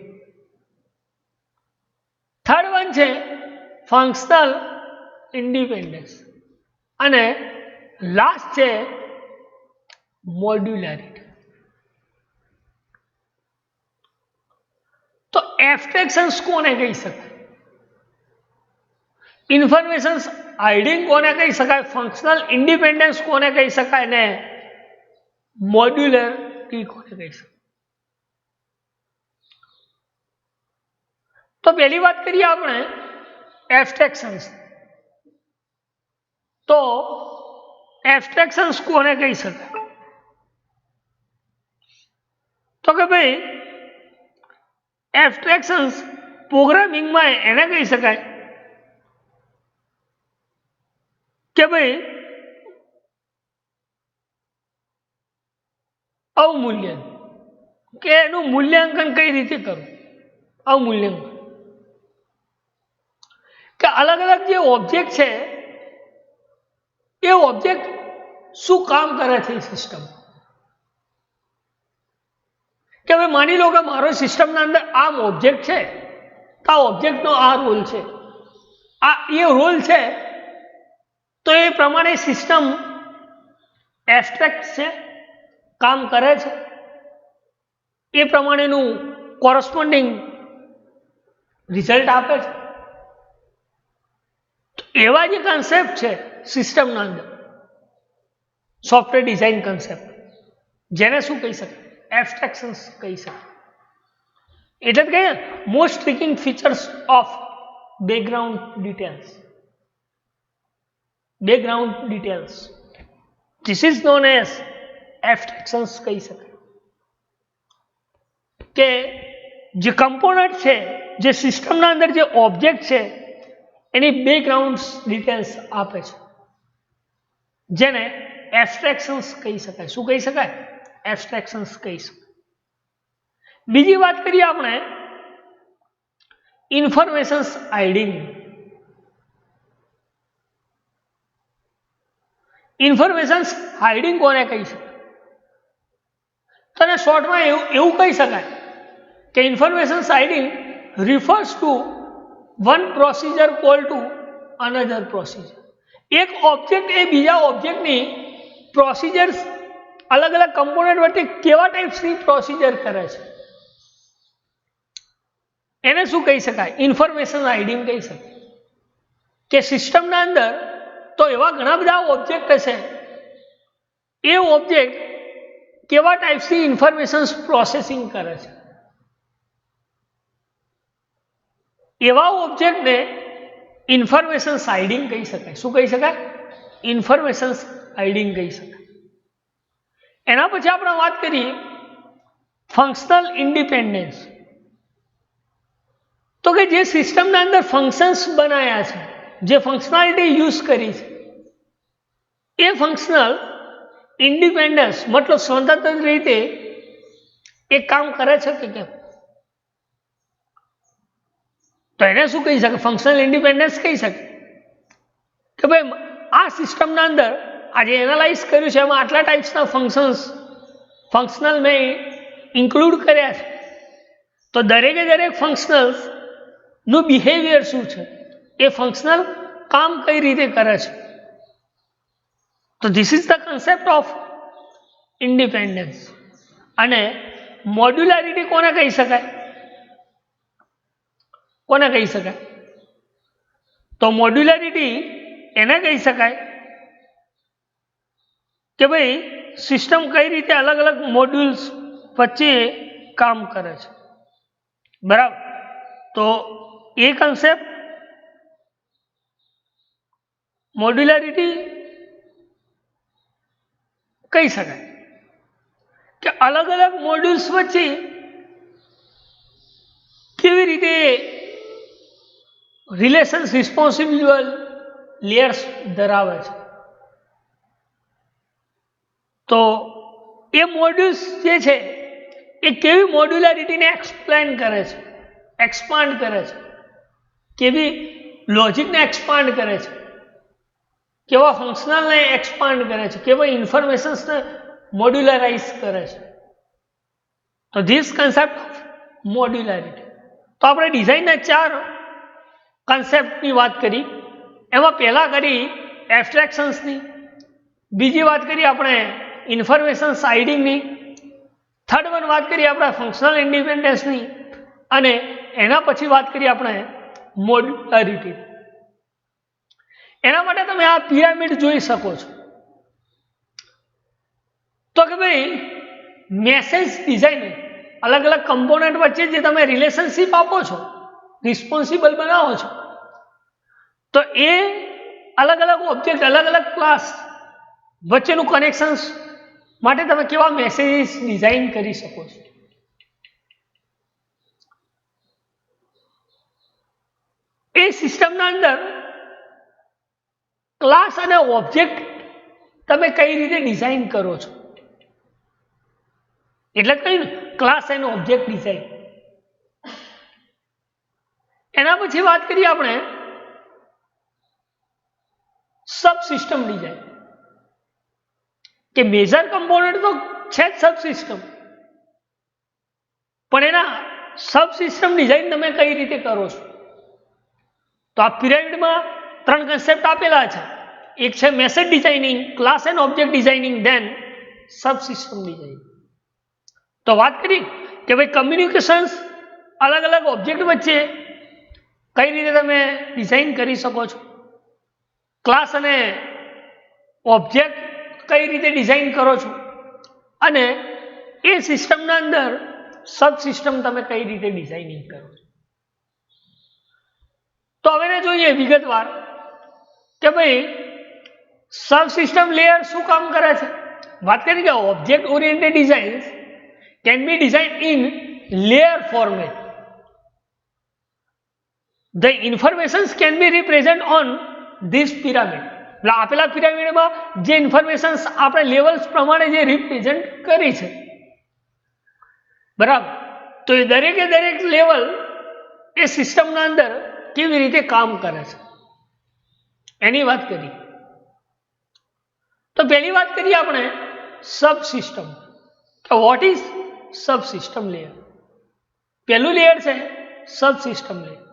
થર્ડ વન છે ફંક્શનલ ઇન્ડિપેન્ડન્સ. અને લાસ્ટ છે મોડ્યુલારિટી. તો એબ્સ્ટ્રેક્શન્સ કોને કહી શકાય? ઇન્ફોર્મેશન્સ હાઇડિંગ કોને કહી શકાય? ફંક્શનલ ઇન્ડિપેન્ડન્સ કોને કહી શકાય? ને મોડ્યુલરિટી કોને કહી શકાય? તો પહેલી વાત કરીએ આપણે એબ્સ્ટ્રેક્શન્સ. તો એબ્સ્ટ્રેક્શન્સ કોને કહી શકાય? તો કે ભાઈ એબ્સ્ટ્રેક્શન્સ પ્રોગ્રામિંગમાં એને કહી શકાય કે ભાઈ અવમૂલ્યન, કે એનું મૂલ્યાંકન કઈ રીતે કરવું. અવમૂલ્યાંકન કે અલગ અલગ જે ઓબ્જેક્ટ છે એ ઓબ્જેક્ટ શું કામ કરે છે સિસ્ટમ. કે ભાઈ માની લો કે મારો સિસ્ટમના અંદર આમ ઓબ્જેક્ટ છે, તો આ ઓબ્જેક્ટનો આ રોલ છે, આ એ રોલ છે, તો એ પ્રમાણે સિસ્ટમ એબ્સ્ટ્રેક્ટ છે, કામ કરે છે, એ પ્રમાણેનું કોરસ્પોન્ડિંગ રિઝલ્ટ આપે છે. એવા જે કન્સેપ્ટ છે સિસ્ટમના અંદર, સોફ્ટવેર ડિઝાઇન કન્સેપ્ટ, જેને શું કહી શકાય? એબ્સ્ટ્રેક્શન્સ કહી શકાય. એટલે જ કહીએ most striking features of background details. Background details, this is known as abstractions કહી શકાય. કે જે કમ્પોનન્ટ છે, જે સિસ્ટમના અંદર જે ઓબ્જેક્ટ છે એની બેકગ્રાઉન્ડ ડિટેલ્સ આપે છે, જેને એબ્સ્ટ્રેક્શન્સ કહી શકાય. શું કહી શકાય? એબ્સ્ટ્રેક્શન્સ કહી શકાય. બીજી વાત કરીએ આપણે ઇન્ફોર્મેશન્સ હાઇડિંગ. ઇન્ફોર્મેશન્સ હાઇડિંગ કોને કહી શકાય? તો શોર્ટમાં એવું કહી શકાય કે informations hiding refers to one procedure called to another procedure. એક ઓબ્જેક્ટ એ બીજા ઓબ્જેક્ટની પ્રોસિજર્સ અલગ અલગ કમ્પોનન્ટ વચ્ચે કેવા ટાઈપ્સની પ્રોસિજર કરે છે એને શું કહી શકાય? ઇન્ફોર્મેશન હાઇડિંગ કહી શકાય. કે સિસ્ટમના અંદર તો એવા ઘણા બધા ઓબ્જેક્ટ હશે, એ ઓબ્જેક્ટ કેવા ટાઈપ્સની ઇન્ફોર્મેશન પ્રોસેસિંગ કરે છે, એવા ઓબ્જેક્ટને ઇન્ફોર્મેશન હાઇડિંગ કહી શકાય. શું કહી શકાય? ઇન્ફોર્મેશન હાઇડિંગ કહી શકાય. એના પછી આપણે વાત કરીએ ફંક્શનલ ઇન્ડિપેન્ડન્સ. તો કે જે સિસ્ટમના અંદર ફંક્શન્સ બનાવ્યા છે, જે ફંક્શનાલિટી યુઝ કરી છે, એ ફંક્શનલ ઇન્ડિપેન્ડન્સ મતલબ સ્વતંત્ર રીતે એ કામ કરે છે કે કેમ? તો એને શું કહી શકે? ફંક્શનલ ઇન્ડિપેન્ડન્સ કહી શકે કે ભાઈ આ સિસ્ટમના અંદર આ જે એનાલાઇઝ કર્યું છે એમાં આટલા ટાઈપ્સના ફંક્શનલ મેં ઇન્ક્લુડ કર્યા છે, તો દરેકે દરેક ફંક્શનલ્સ નું બિહેવિયર શું છે, એ ફંક્શનલ કામ કઈ રીતે કરે છે. તો this is the concept of independence. અને મોડ્યુલારિટી કોને કહી શકાય? કોને કહી શકાય? તો મોડ્યુલારિટી એને કહી શકાય કે ભાઈ સિસ્ટમ કઈ રીતે અલગ અલગ મોડ્યુલ્સ વચ્ચે કામ કરે છે. બરાબર. તો એ કન્સેપ્ટ મોડ્યુલારિટી કહી શકાય કે અલગ અલગ મોડ્યુલ્સ વચ્ચે કેવી રીતે રિલેશન્સ રિસ્પોન્સિબલ લેયર્સ ધરાવે છે. તો એ મોડ્યુલ્સ જે છે એ કેવી મોડ્યુલારિટીને એક્સપ્લેન કરે છે, એક્સપાન્ડ કરે છે, કેવી લોજિકને એક્સપાન્ડ કરે છે, કેવા ફંક્શનલને એક્સપાન્ડ કરે છે, કેવા ઇન્ફોર્મેશન્સને મોડ્યુલરાઇઝ કરે છે. તો ધીસ કન્સેપ્ટ ઓફ મોડ્યુલારિટી. તો આપણે ડિઝાઇનના 4 કન્સેપ્ટની વાત કરી. એમાં પહેલા કરી એબ્સ્ટ્રેક્શન્સની, બીજી વાત કરી આપણે ઇન્ફોર્મેશન હાઇડિંગની, થર્ડ વન વાત કરી આપણે ફંક્શનલ ઇન્ડિપેન્ડન્સની, અને એના પછી વાત કરી આપણે મોડ્યુલારિટી. એના માટે તમે આ પિરામિડ જોઈ શકો છો. તો કે ભાઈ મેસેજ ડિઝાઇનિંગ અલગ અલગ કમ્પોનન્ટ વચ્ચે જે તમે રિલેશનશિપ આપો છો, રિસ્પોન્સિબલ બનાવો છો, તો એ અલગ અલગ ઓબ્જેક્ટ, અલગ અલગ ક્લાસ વચ્ચેનું કનેક્શન્સ માટે તમે કેવા મેસેજીસ ડિઝાઇન કરી શકો છો. એ સિસ્ટમના અંદર ક્લાસ અને ઓબ્જેક્ટ તમે કઈ રીતે ડિઝાઇન કરો છો, એટલે કઈ ક્લાસ એન્ડ ઓબ્જેક્ટ ડિઝાઇન. એના પછી વાત કરીએ આપણે સબસિસ્ટમ ડિઝાઇન. કે મેજર કમ્પોનન્ટ તો છે જ સબસિસ્ટમ, પણ એના સબસિસ્ટમ ડિઝાઇન તમે કઈ રીતે કરો છો. તો આ પિરામિડમાં 3 કન્સેપ્ટ આપેલા છે. એક છે message designing, class and object designing, then subsystem designing. તો વાત કરી કે ભાઈ કમ્યુનિકેશન્સ અલગ અલગ ઓબ્જેક્ટ વચ્ચે કઈ રીતે તમે ડિઝાઇન કરી શકો છો, ક્લાસ અને ઓબ્જેક્ટ કઈ રીતે ડિઝાઇન કરો છો, અને એ સિસ્ટમના અંદર સબસિસ્ટમ તમે કઈ રીતે ડિઝાઇનિંગ કરો છો. તો હવે જોઈએ વિગતવાર કે ભાઈ સબસિસ્ટમ લેયર શું કામ કરે છે. વાત કરી કે object oriented designs can be designed in layer format. The informations can be represented on this pyramid. એટલે આપેલા પિરામિડમાં જે ઇન્ફોર્મેશન્સ આપણે લેવલ્સ પ્રમાણે જે રિપ્રેઝન્ટ કરી છે, બરાબર, તો એ દરેકે દરેક લેવલ એ સિસ્ટમના અંદર કેવી રીતે કામ કરે છે એની વાત કરી. તો પહેલી વાત કરીએ આપણે subsystem. What is subsystem layer. પહેલું લેયર છે સબસિસ્ટમ લેયર.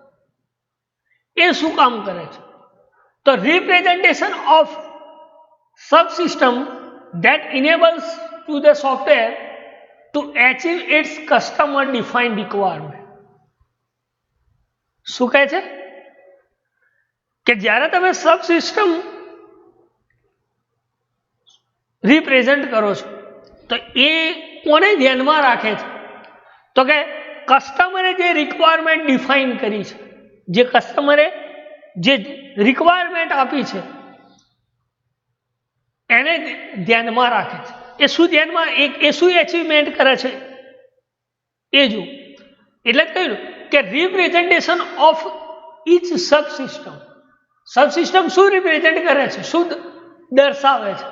એ શું કામ કરે છે? તો representation of subsystem that enables to the software to achieve its customer defined requirement. શું કહે છે કે જ્યારે તમે સબસિસ્ટમ રિપ્રેઝન્ટ કરો છો તો એ કોને ધ્યાનમાં રાખે છે? તો કે કસ્ટમરે જે રિક્વાયરમેન્ટ ડિફાઇન કરી છે, જે કસ્ટમરે જે રિક્વાયરમેન્ટ આપી છે એને ધ્યાનમાં રાખે છે. એ શું ધ્યાનમાં, એ શું એચિવમેન્ટ કરે છે એ જો. એટલે કહ્યું કે representation of each subsystem. Subsystem શું રિપ્રેઝન્ટ કરે છે, શું દર્શાવે છે?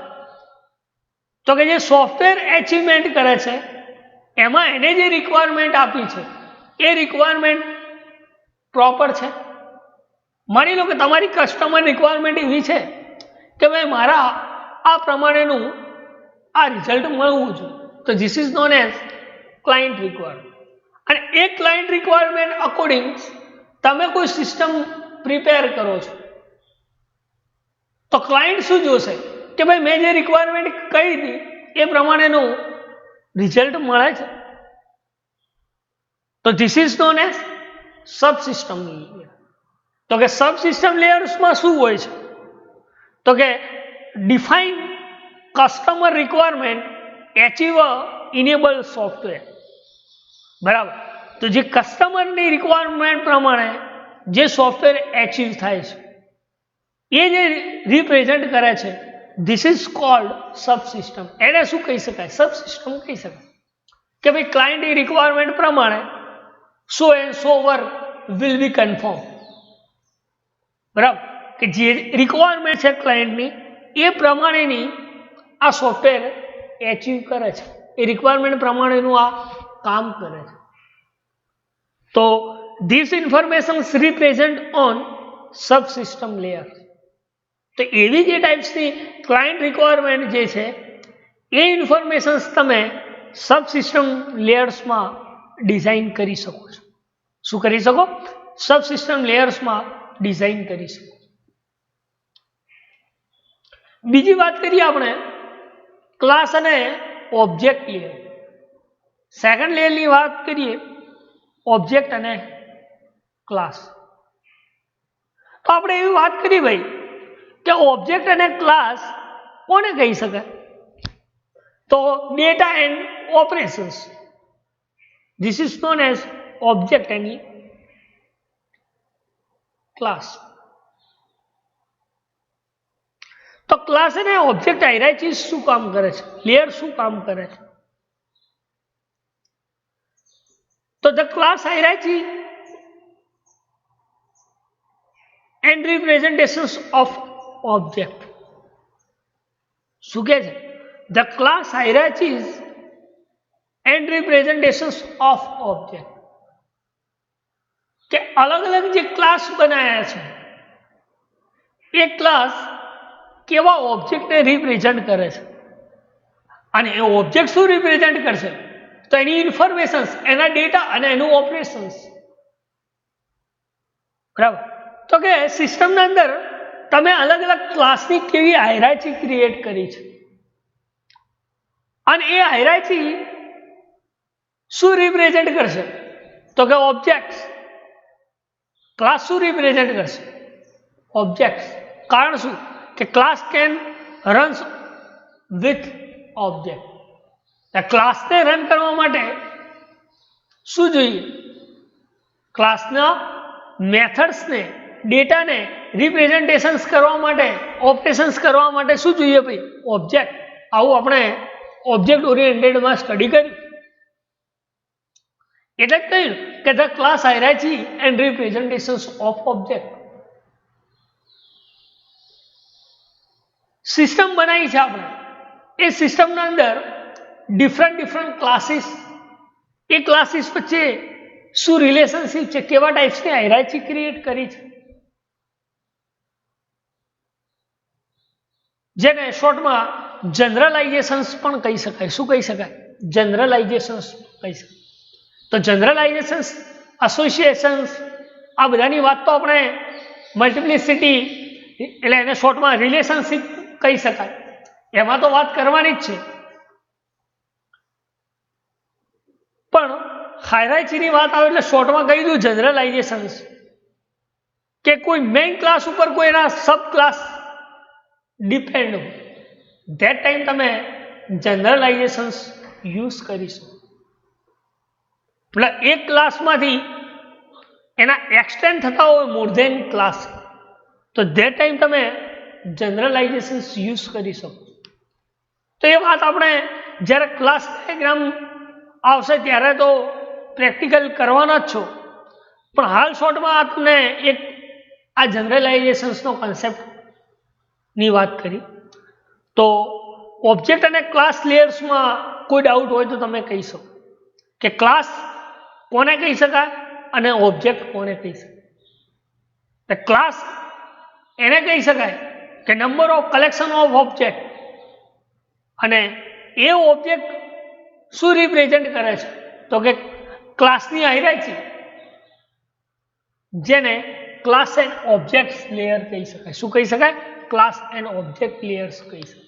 તો કે જે સોફ્ટવેર એચિવમેન્ટ કરે છે એમાં એને જે રિક્વાયરમેન્ટ આપી છે એ રિક્વાયરમેન્ટ પ્રોપર છે. માની લો કે તમારી કસ્ટમર રિક્વાયરમેન્ટ એવી છે કે ભાઈ મારા આ પ્રમાણેનું આ રિઝલ્ટ મળવું જોઈએ, તો this is known as client requirement. અને એ ક્લાયન્ટ રિક્વાયરમેન્ટ અકોર્ડિંગ તમે કોઈ સિસ્ટમ પ્રિપેર કરો છો તો ક્લાયન્ટ શું જોશે કે ભાઈ મેં જે રિક્વાયરમેન્ટ કહી હતી એ પ્રમાણેનું રિઝલ્ટ મળે છે. તો this is known as subsystem layer. તો કે સબસિસ્ટમ લેયર્સમાં શું હોય છે? તો કે define customer requirement achieve enable software. બરાબર. તો જે કસ્ટમરની રિક્વાયરમેન્ટ પ્રમાણે જે સોફ્ટવેર એચીવ થાય છે એ જે રિપ્રેઝન્ટ કરે છે ધીસ ઇઝ કોલ્ડ સબસિસ્ટમ. એને શું કહી શકાય? સબસિસ્ટમ કહી શકાય. કે ભાઈ ક્લાયન્ટની રિક્વાયરમેન્ટ પ્રમાણે સો and so work will be confirm. બરાબર. કે જે રિક્વાયરમેન્ટ છે ક્લાયન્ટની એ પ્રમાણેની આ સોફ્ટવેર એચીવ કરે છે, એ રિક્વાયરમેન્ટ પ્રમાણેનું આ કામ કરે છે. તો this information represent on subsystem layer. તો એવી જે ટાઈપ્સની ક્લાયન્ટ રિક્વાયરમેન્ટ જે છે એ ઇન્ફોર્મેશન્સ તમે સબસિસ્ટમ લેયર્સમાં ડિઝાઇન કરી શકો છો. શું કરી શકો? સબસિસ્ટમ લેયર્સમાં ડિઝાઇન કરી શકો. બીજી વાત કરીએ આપણે ક્લાસ અને ઓબ્જેક્ટ લેયર. સેકન્ડ લેયરની વાત કરીએ ઓબ્જેક્ટ અને ક્લાસ. તો આપણે એવી વાત કરી ભાઈ કે ઓબ્જેક્ટ અને ક્લાસ કોને કહી શકાય? તો data and operations. This is known as object and class. તો ક્લાસ અને ઓબ્જેક્ટ હાયરાર્કી શું કામ કરે છે? લેયર શું કામ કરે છે? તો the class hierarchy and representations of object. શું કહે છે? The class hierarchies and representations of object. કે અલગ અલગ જે ક્લાસ બનાવ્યા છે એ ક્લાસ કેવા ઓબ્જેક્ટને રિપ્રેઝન્ટ કરે છે અને એ ઓબ્જેક્ટ શું રિપ્રેઝન્ટ કરશે? તો એની ઇન્ફોર્મેશન્સ, એના ડેટા અને એનું ઓપરેશન્સ. બરાબર. તો કે સિસ્ટમના અંદર તમે અલગ અલગ ક્લાસની કેવી હાયરાર્કી ક્રિએટ કરી છે અને એ હાયરાર્કી શું રિપ્રેઝન્ટ કરશે? તો કે ઓબ્જેક્ટ્સ. ક્લાસ શું રિપ્રેઝન્ટ કરશે? ઓબ્જેક્ટ્સ. કારણ શું? કે class can runs with object. ક્લાસને રન કરવા માટે શું જોઈએ? ક્લાસના મેથડ્સને, ડેટાને રિપ્રેઝન્ટેશન્સ કરવા માટે, ઓપરેશન્સ કરવા માટે શું જોઈએ ભાઈ? ઓબ્જેક્ટ. આવું આપણે ઓબ્જેક્ટ ઓરિએન્ટેડમાં સ્ટડી કર્યું. એટલે જ કહ્યું કે the class hierarchy and representations of object. System બનાવી છે આપણે, એ સિસ્ટમના અંદર ડિફરન્ટ ક્લાસીસ, એ ક્લાસીસ વચ્ચે શું રિલેશનશિપ છે, કેવા ટાઈપ્સની હાયરાર્કી ક્રિએટ કરી છે, જેને શોર્ટમાં જનરલાઇઝેશન્સ પણ કહી શકાય. શું કહી શકાય? જનરલાઇઝેશન્સ કહી શકાય. તો જનરલાઇઝેશન્સ એસોસિએશન્સ, આ બધાની વાત તો આપણે મલ્ટિપ્લિસિટી એટલે એને શોર્ટમાં રિલેશનશિપ કહી શકાય, એમાં તો વાત કરવાની જ છે. પણ હાયરાર્ચીની વાત આવે એટલે શોર્ટમાં કહી દઉં જનરલાઇઝેશન્સ, કે કોઈ મેઇન ક્લાસ ઉપર કોઈ એના સબ ક્લાસ ડિપેન્ડ હોય, ધેટ ટાઈમ તમે જનરલાઇઝેશન્સ યુઝ કરીશું. એટલે એક ક્લાસમાંથી એના એક્સટેન્ડ થતા હોય મોર ધેન ક્લાસ, તો ધેટ ટાઈમ તમે જનરલાઇઝેશન્સ યુઝ કરી શકો. તો એ વાત આપણે જ્યારે ક્લાસ ડાયાગ્રામ આવશે ત્યારે તો પ્રેક્ટિકલ કરવાના જ છો, પણ હાલ શોર્ટમાં તમને એક આ જનરલાઇઝેશન્સનો કોન્સેપ્ટની વાત કરી. તો ઓબ્જેક્ટ અને ક્લાસ લેયર્સમાં કોઈ ડાઉટ હોય તો તમે કહી શકો કે ક્લાસ કોને કહી શકાય અને ઓબ્જેક્ટ કોને કહી શકાય. ક્લાસ એને કહી શકાય કે number of collection of object, અને એ ઓબ્જેક્ટ શું રિપ્રેઝેન્ટ કરે છે તો કે ક્લાસની હાયરાર્ચી, જેને ક્લાસ એન્ડ ઓબ્જેક્ટ લેયર કહી શકાય. શું કહી શકાય? ક્લાસ એન્ડ ઓબ્જેક્ટ લેયર્સ કહી શકાય.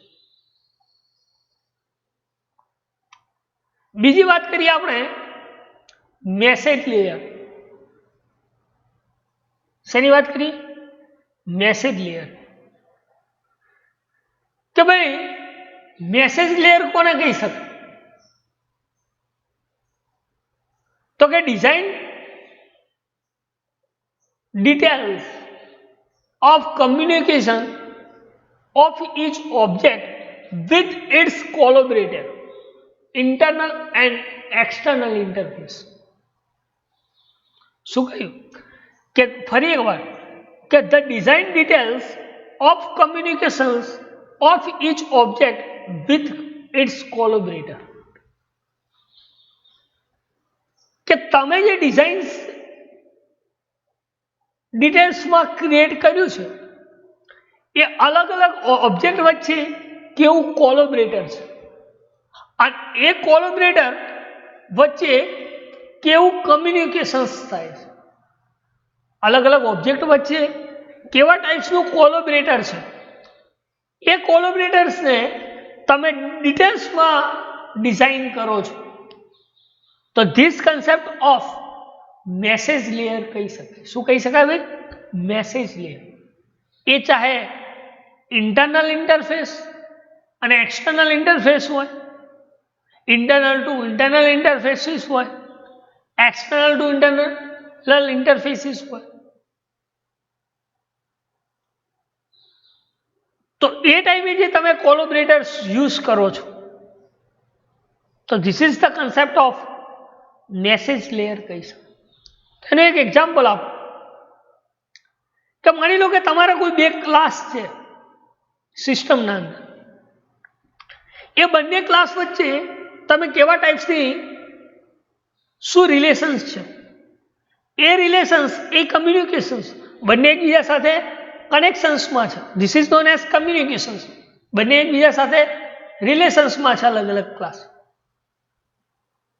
બીજી વાત કરીએ આપણે મેસેજ લેયર. શેની વાત કરીએ? Message layer. કે ભાઈ મેસેજ લેયર કોને કહી શકાય? તો કે design details of communication of each object with its collaborator, internal and external interface. શું કહ્યું? કે ફરી એકવાર કે the design details of communications of each object with its collaborator. કે તમે જે ડિઝાઇન્સ ડિટેલ્સમાં ક્રિએટ કર્યું છે એ અલગ અલગ ઓબ્જેક્ટ વચ્ચે કેવું કોલોબરેટર છે, અને એ કોલોબરેટર વચ્ચે કેવું કમ્યુનિકેશન્સ થાય છે. અલગ અલગ ઓબ્જેક્ટ વચ્ચે કેવા ટાઈપ્સનું કોલોબરેટર છે, એ કોલોબરેટર્સને તમે ડિટેલ્સમાં ડિઝાઇન કરો છો. તો this concept of message layer કહી શકાય. શું કહી શકાય ભાઈ? Message layer. એ ચાહે ઇન્ટરનલ ઇન્ટરફેસ અને એક્સટર્નલ ઇન્ટરફેસ હોય, ઇન્ટરનલ ટુ ઇન્ટરનલ ઇન્ટરફેસીસ હોય, એક્સટર્નલ ટુ ઇન્ટરનલ ઇન્ટરફેસીસ હોય. તો એ ટાઈમે જે તમે કોલોબરેટર્સ યુઝ કરો છો, તો this is the concept of message layer કહી શકાય. એનું એક એક્ઝામ્પલ આપો કે માની લો કે તમારા કોઈ બે ક્લાસ છે સિસ્ટમના અંદર, એ બંને ક્લાસ વચ્ચે તમે કેવા ટાઈપ્સની શું રિલેશન્સ છે, એ રિલેશન્સ, એ કમ્યુનિકેશન્સ બંને એકબીજા સાથે કનેક્શન્સમાં છે. This is known as communications. બંને એકબીજા સાથે રિલેશન્સમાં છે અલગ અલગ ક્લાસ.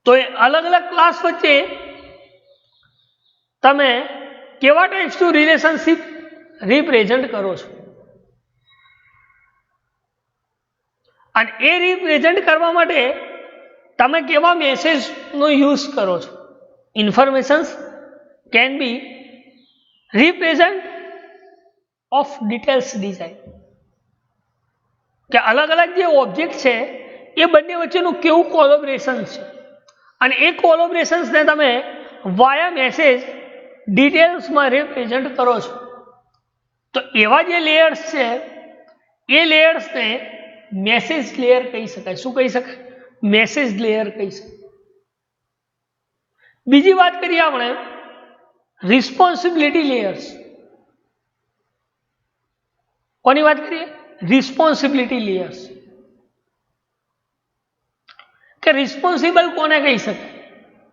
તો એ અલગ અલગ ક્લાસ વચ્ચે તમે કેવા ટાઈપ્સનું રિલેશનશિપ રિપ્રેઝન્ટ કરો છો, અને એ રિપ્રેઝન્ટ કરવા માટે તમે કેવા મેસેજનો યુઝ કરો છો. Informations can be represent of details design. કે અલગ અલગ જે ઓબ્જેક્ટ છે એ બંને વચ્ચેનું કેવું કોલોબરેશન છે, અને એ કોલોબરેશન્સને તમે વાયા મેસેજ ડિટેલ્સમાં રિપ્રેઝન્ટ કરો છો. તો એવા જે લેયર્સ છે એ લેયર્સને મેસેજ લેયર કહી શકાય. શું કહી શકાય? મેસેજ લેયર કહી શકાય. બીજી વાત કરીએ આપણે રિસ્પોન્સિબિલિટી લેયર્સ. કોની વાત કરીએ? Responsibility layers. કે રિસ્પોન્સિબલ કોને કહી શકાય?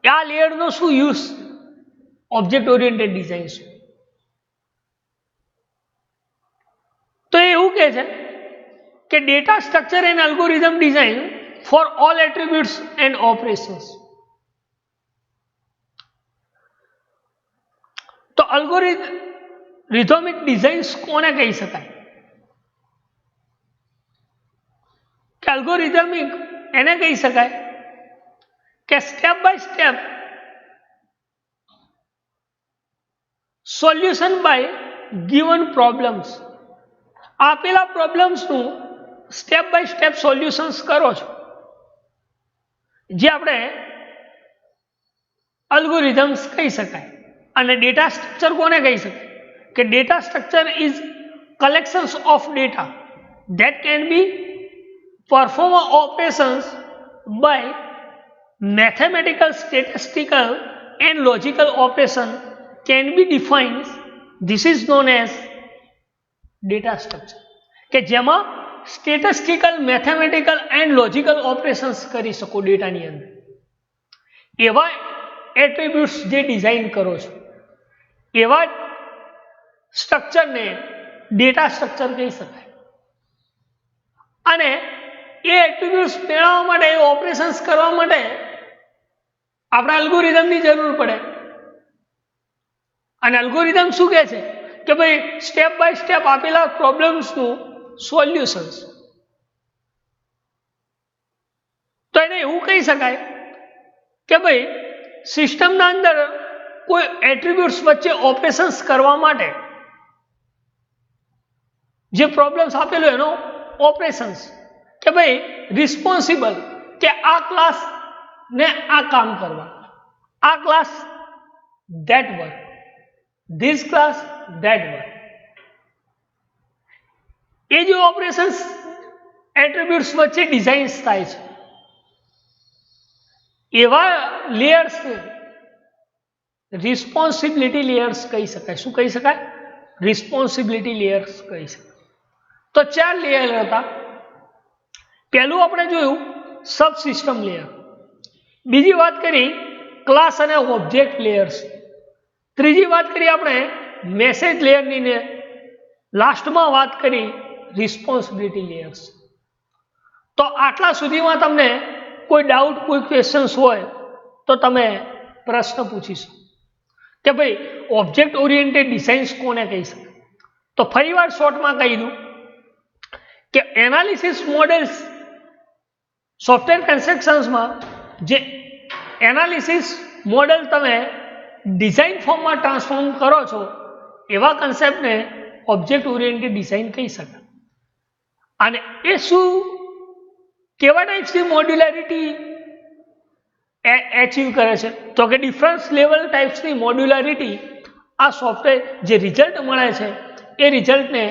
આ લેયરનો શું યુઝ ઓબ્જેક્ટ ઓરિએન્ટેડ ડિઝાઇન છે. તો એવું કહે છે કે data structure and algorithm design for all attributes and operations. તો અલ્ગોરિધમિક ડિઝાઇન્સ કોને કહી શકાય? કે અલ્ગોરિધમિક એને કહી શકાય કે step by step solution by given problems, આપેલા પ્રોબ્લેમ્સનું સ્ટેપ બાય સ્ટેપ સોલ્યુશન્સ કરો છો, જે આપણે અલ્ગોરિધમ્સ કહી શકાય. અને ડેટા સ્ટ્રક્ચર કોને કહી શકાય? કે data structure is collections of data that can be perform operations by mathematical, statistical and logical operation can be defined. This is known as data structure. કે જેમાં statistical, mathematical and logical operations કરી શકો ડેટાની અંદર. એવા attributes જે design કરો છો એવા સ્ટ્રક્ચરને ડેટા સ્ટ્રક્ચર કહી શકાય. અને એ એટ્રીબ્યુટ્સ મેળવવા માટે, એ ઓપરેશન્સ કરવા માટે આપણે અલ્ગોરિધમની જરૂર પડે. અને અલ્ગોરિધમ શું કહે છે કે ભાઈ સ્ટેપ બાય સ્ટેપ આપેલા પ્રોબ્લેમ્સનું સોલ્યુશન્સ. તો એને એવું કહી શકાય કે ભાઈ સિસ્ટમના અંદર કોઈ એટ્રીબ્યુટ્સ વચ્ચે ઓપરેશન્સ કરવા માટે જે પ્રોબ્લેમ્સ આપેલો એનો ઓપરેશન્સ, કે ભાઈ રિસ્પોન્સિબલ, કે આ ક્લાસ ને આ કામ કરવા, આ class that work, this class that work. એ જે ઓપરેશન્સ એટ્રીબ્યુટ્સ વચ્ચે ડિઝાઇન્સ થાય છે એવા લેયર્સ રિસ્પોન્સિબિલિટી લેયર્સ કહી શકાય. શું કહી શકાય? રિસ્પોન્સિબિલિટી લેયર્સ કહી શકાય. તો 4 લેયર હતા. પહેલું આપણે જોયું સબ સિસ્ટમ લેયર, બીજી વાત કરી ક્લાસ અને ઓબ્જેક્ટ લેયર્સ, ત્રીજી વાત કરી આપણે મેસેજ લેયરની, ને લાસ્ટમાં વાત કરી રિસ્પોન્સિબિલિટી લેયર્સ. તો આટલા સુધીમાં તમને કોઈ ડાઉટ, કોઈ ક્વેશ્ચન્સ હોય તો તમે પ્રશ્ન પૂછી શકો કે ભાઈ ઓબ્જેક્ટ ઓરિએન્ટેડ ડિઝાઇન્સ કોને કહી શકાય? તો ફરીવાર શોર્ટમાં કહી દઉં કે એનાલિસિસ મોડેલ્સ સોફ્ટવેર કન્સ્ટ્રક્શન્સમાં જે એનાલિસિસ મોડેલ તમે ડિઝાઇન ફોર્મમાં ટ્રાન્સફોર્મ કરો છો એવા કન્સેપ્ટને ઓબ્જેક્ટ ઓરિએન્ટેડ ડિઝાઇન કહી શકાય. અને એ શું, કેવા ટાઈપ્સની મોડ્યુલારિટી એચીવ કરે છે? તો કે ડિફરન્સ લેવલ ટાઈપ્સની મોડ્યુલારિટી આ સોફ્ટવેર જે રિઝલ્ટ મળે છે એ રિઝલ્ટને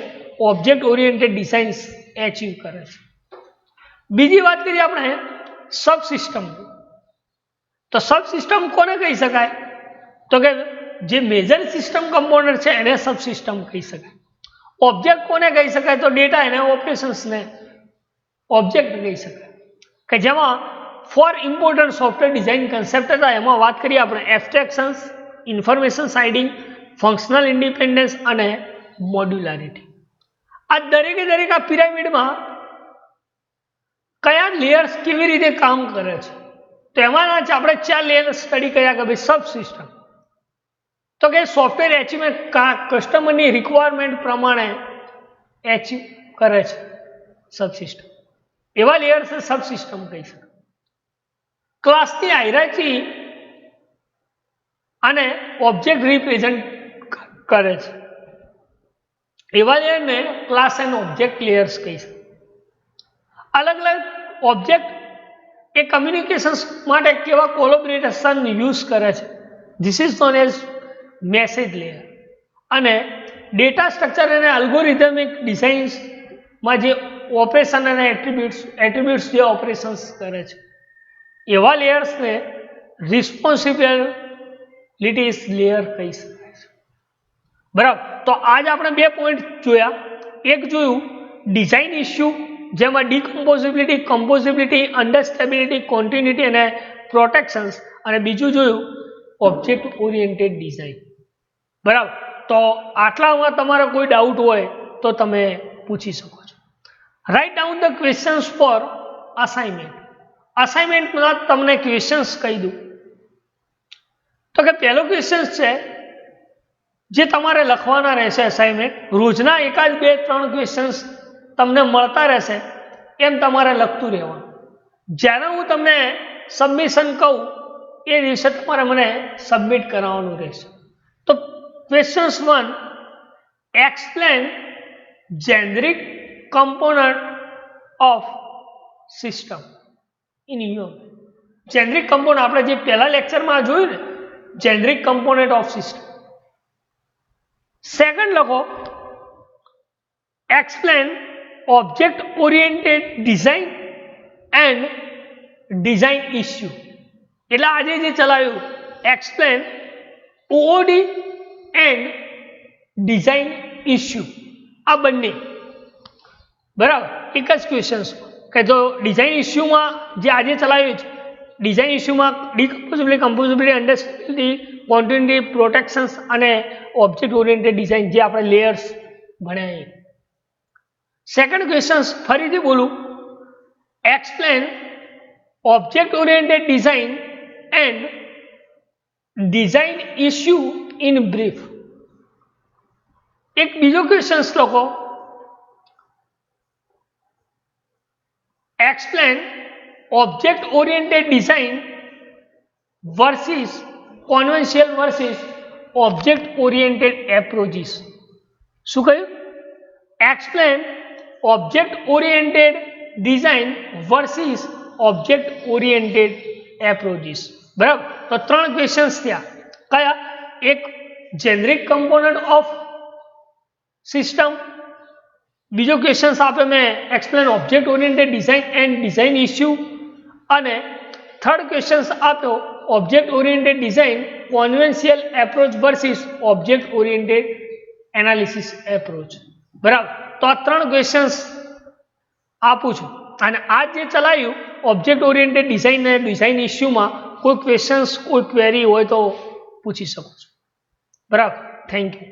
ઓબ્જેક્ટ ઓરિએન્ટેડ ડિઝાઇન્સ એચીવ કરે છે. બીજી વાત કરીએ આપણે સબ સિસ્ટમ. તો સબ સિસ્ટમ કોને કહી શકાય? તો કે જે મેજર સિસ્ટમ કમ્પોનન્ટ છે એને સબ સિસ્ટમ કહી શકાય. ઓબ્જેક્ટ કોને કહી શકાય? તો ડેટા એને ઓપરેશન્સને ઓબ્જેક્ટ કહી શકાય. કે જેમાં 4 ઇમ્પોર્ટન્ટ સોફ્ટવેર ડિઝાઇન કન્સેપ્ટ હતા. એમાં વાત કરીએ આપણે abstractions, information siding, functional independence અને મોડ્યુલારિટી. આ દરેકે દરેક આ પિરામિડમાં કયા લેયર્સ કેવી રીતે કામ કરે છે? તો એમાંના જ આપણે 4 લેયર સ્ટડી કર્યા કે ભાઈ સબ સિસ્ટમ. તો કે સોફ્ટવેર એચીવમેન્ટ કસ્ટમરની રિક્વાયરમેન્ટ પ્રમાણે એચીવ કરે છે સબ સિસ્ટમ. એવા લેયર્સ સબ સિસ્ટમ કહી શકાય. ક્લાસની હાયરાર્કી અને ઓબ્જેક્ટ રિપ્રેઝન્ટ કરે છે એવા લેયરને ક્લાસ એન્ડ ઓબ્જેક્ટ લેયર્સ કહી શકાય. અલગ અલગ ઓબ્જેક્ટ એ કમ્યુનિકેશન માટે કેવા કોલેબોરેશન યુઝ કરે છે, this is known as message layer. અને ડેટા સ્ટ્રક્ચર અને અલ્ગોરિધમિક ડિઝાઇન્સમાં જે ઓપરેશન અને એટ્રીબ્યુટ્સ જે ઓપરેશન્સ કરે છે એવા લેયર્સને રિસ્પોન્સિબિલિટીઝ લેયર કહી શકાય છે. બરાબર. તો આજ આપણે 2 પોઈન્ટ જોયા. એક જોયું ડિઝાઇન ઇસ્યુ, જેમાં ડીકમ્પોઝિબિલિટી, કમ્પોઝિબિલિટી, અન્ડરસ્ટેબિલિટી, કોન્ટિન્યુટી અને પ્રોટેક્શન્સ. અને બીજું જોયું ઓબ્જેક્ટ ઓરિએન્ટેડ ડિઝાઇન. બરાબર. તો આટલામાં તમારો કોઈ ડાઉટ હોય તો તમે પૂછી શકો છો. Write down the questions for assignment. અસાઇનમેન્ટમાં તમને ક્વેશ્ચન્સ કહી દઉં. તો કે પહેલો ક્વેશ્ચન છે જે તમારે લખવાના રહેશે અસાઇનમેન્ટ, રોજના એકાદ 2-3 ક્વેશ્ચન્સ તમને મળતા રહેશે, એમ તમારે લખતું રહેવાનું. જ્યારે હું તમને સબમિશન કહું એ દિવસે તમારે મને સબમિટ કરાવવાનું રહેશે. તો questions 1, explain generic component of system in your. Generic component આપણે જે પહેલા લેક્ચરમાં જોયું ને, generic component of system. Second લખો, explain object oriented design and design issue. એટલે આજે જે ચલાવ્યું explain OOD and design issue, આ બંને બરાબર એક જ ક્વેશ્ચન્સ. કે જો ડિઝાઇન ઇસ્યુમાં જે આજે ચલાવ્યું છે, ડિઝાઇન ઇસ્યુમાં ડીકમ્પોઝિબિલિટી, કમ્પોઝિબિલિટી, અન્ડરસ્ટેન્ડિંગ, કોન્ટિન્યુટી, પ્રોટેક્શન્સ અને ઓબ્જેક્ટ ઓરિએન્ટેડ ડિઝાઇન જે આપણે લેયર્સ ભણ્યા. સેકન્ડ ક્વેશ્ચન ફરીથી બોલું, explain object oriented design and design issue in brief. એક બીજો ક્વેશ્ચન લખો, explain object oriented design versus conventional versus object oriented approaches. શું કહ્યું? Explain object oriented design versus object oriented approaches. બરાબર. તો 3 ક્વેશ્ચન્સ થયા. કયા? એક જેનરિક કમ્પોનન્ટ ઓફ સિસ્ટમ, બીજો ક્વેશ્ચન આપે મેં explain object oriented design and design issue, અને થર્ડ ક્વેશ્ચન આપ્યો object oriented design conventional approach versus object oriented analysis approach. બરાબર. તો આ 3 ક્વેશ્ચન્સ આપું છું, અને આ જે ચલાવ્યું ઓબ્જેક્ટ ઓરિએન્ટેડ ડિઝાઇન અને ડિઝાઇન ઇસ્યુમાં કોઈ ક્વેશ્ચન્સ, કોઈ ક્વેરી હોય તો પૂછી શકો છો. બરાબર. Thank you.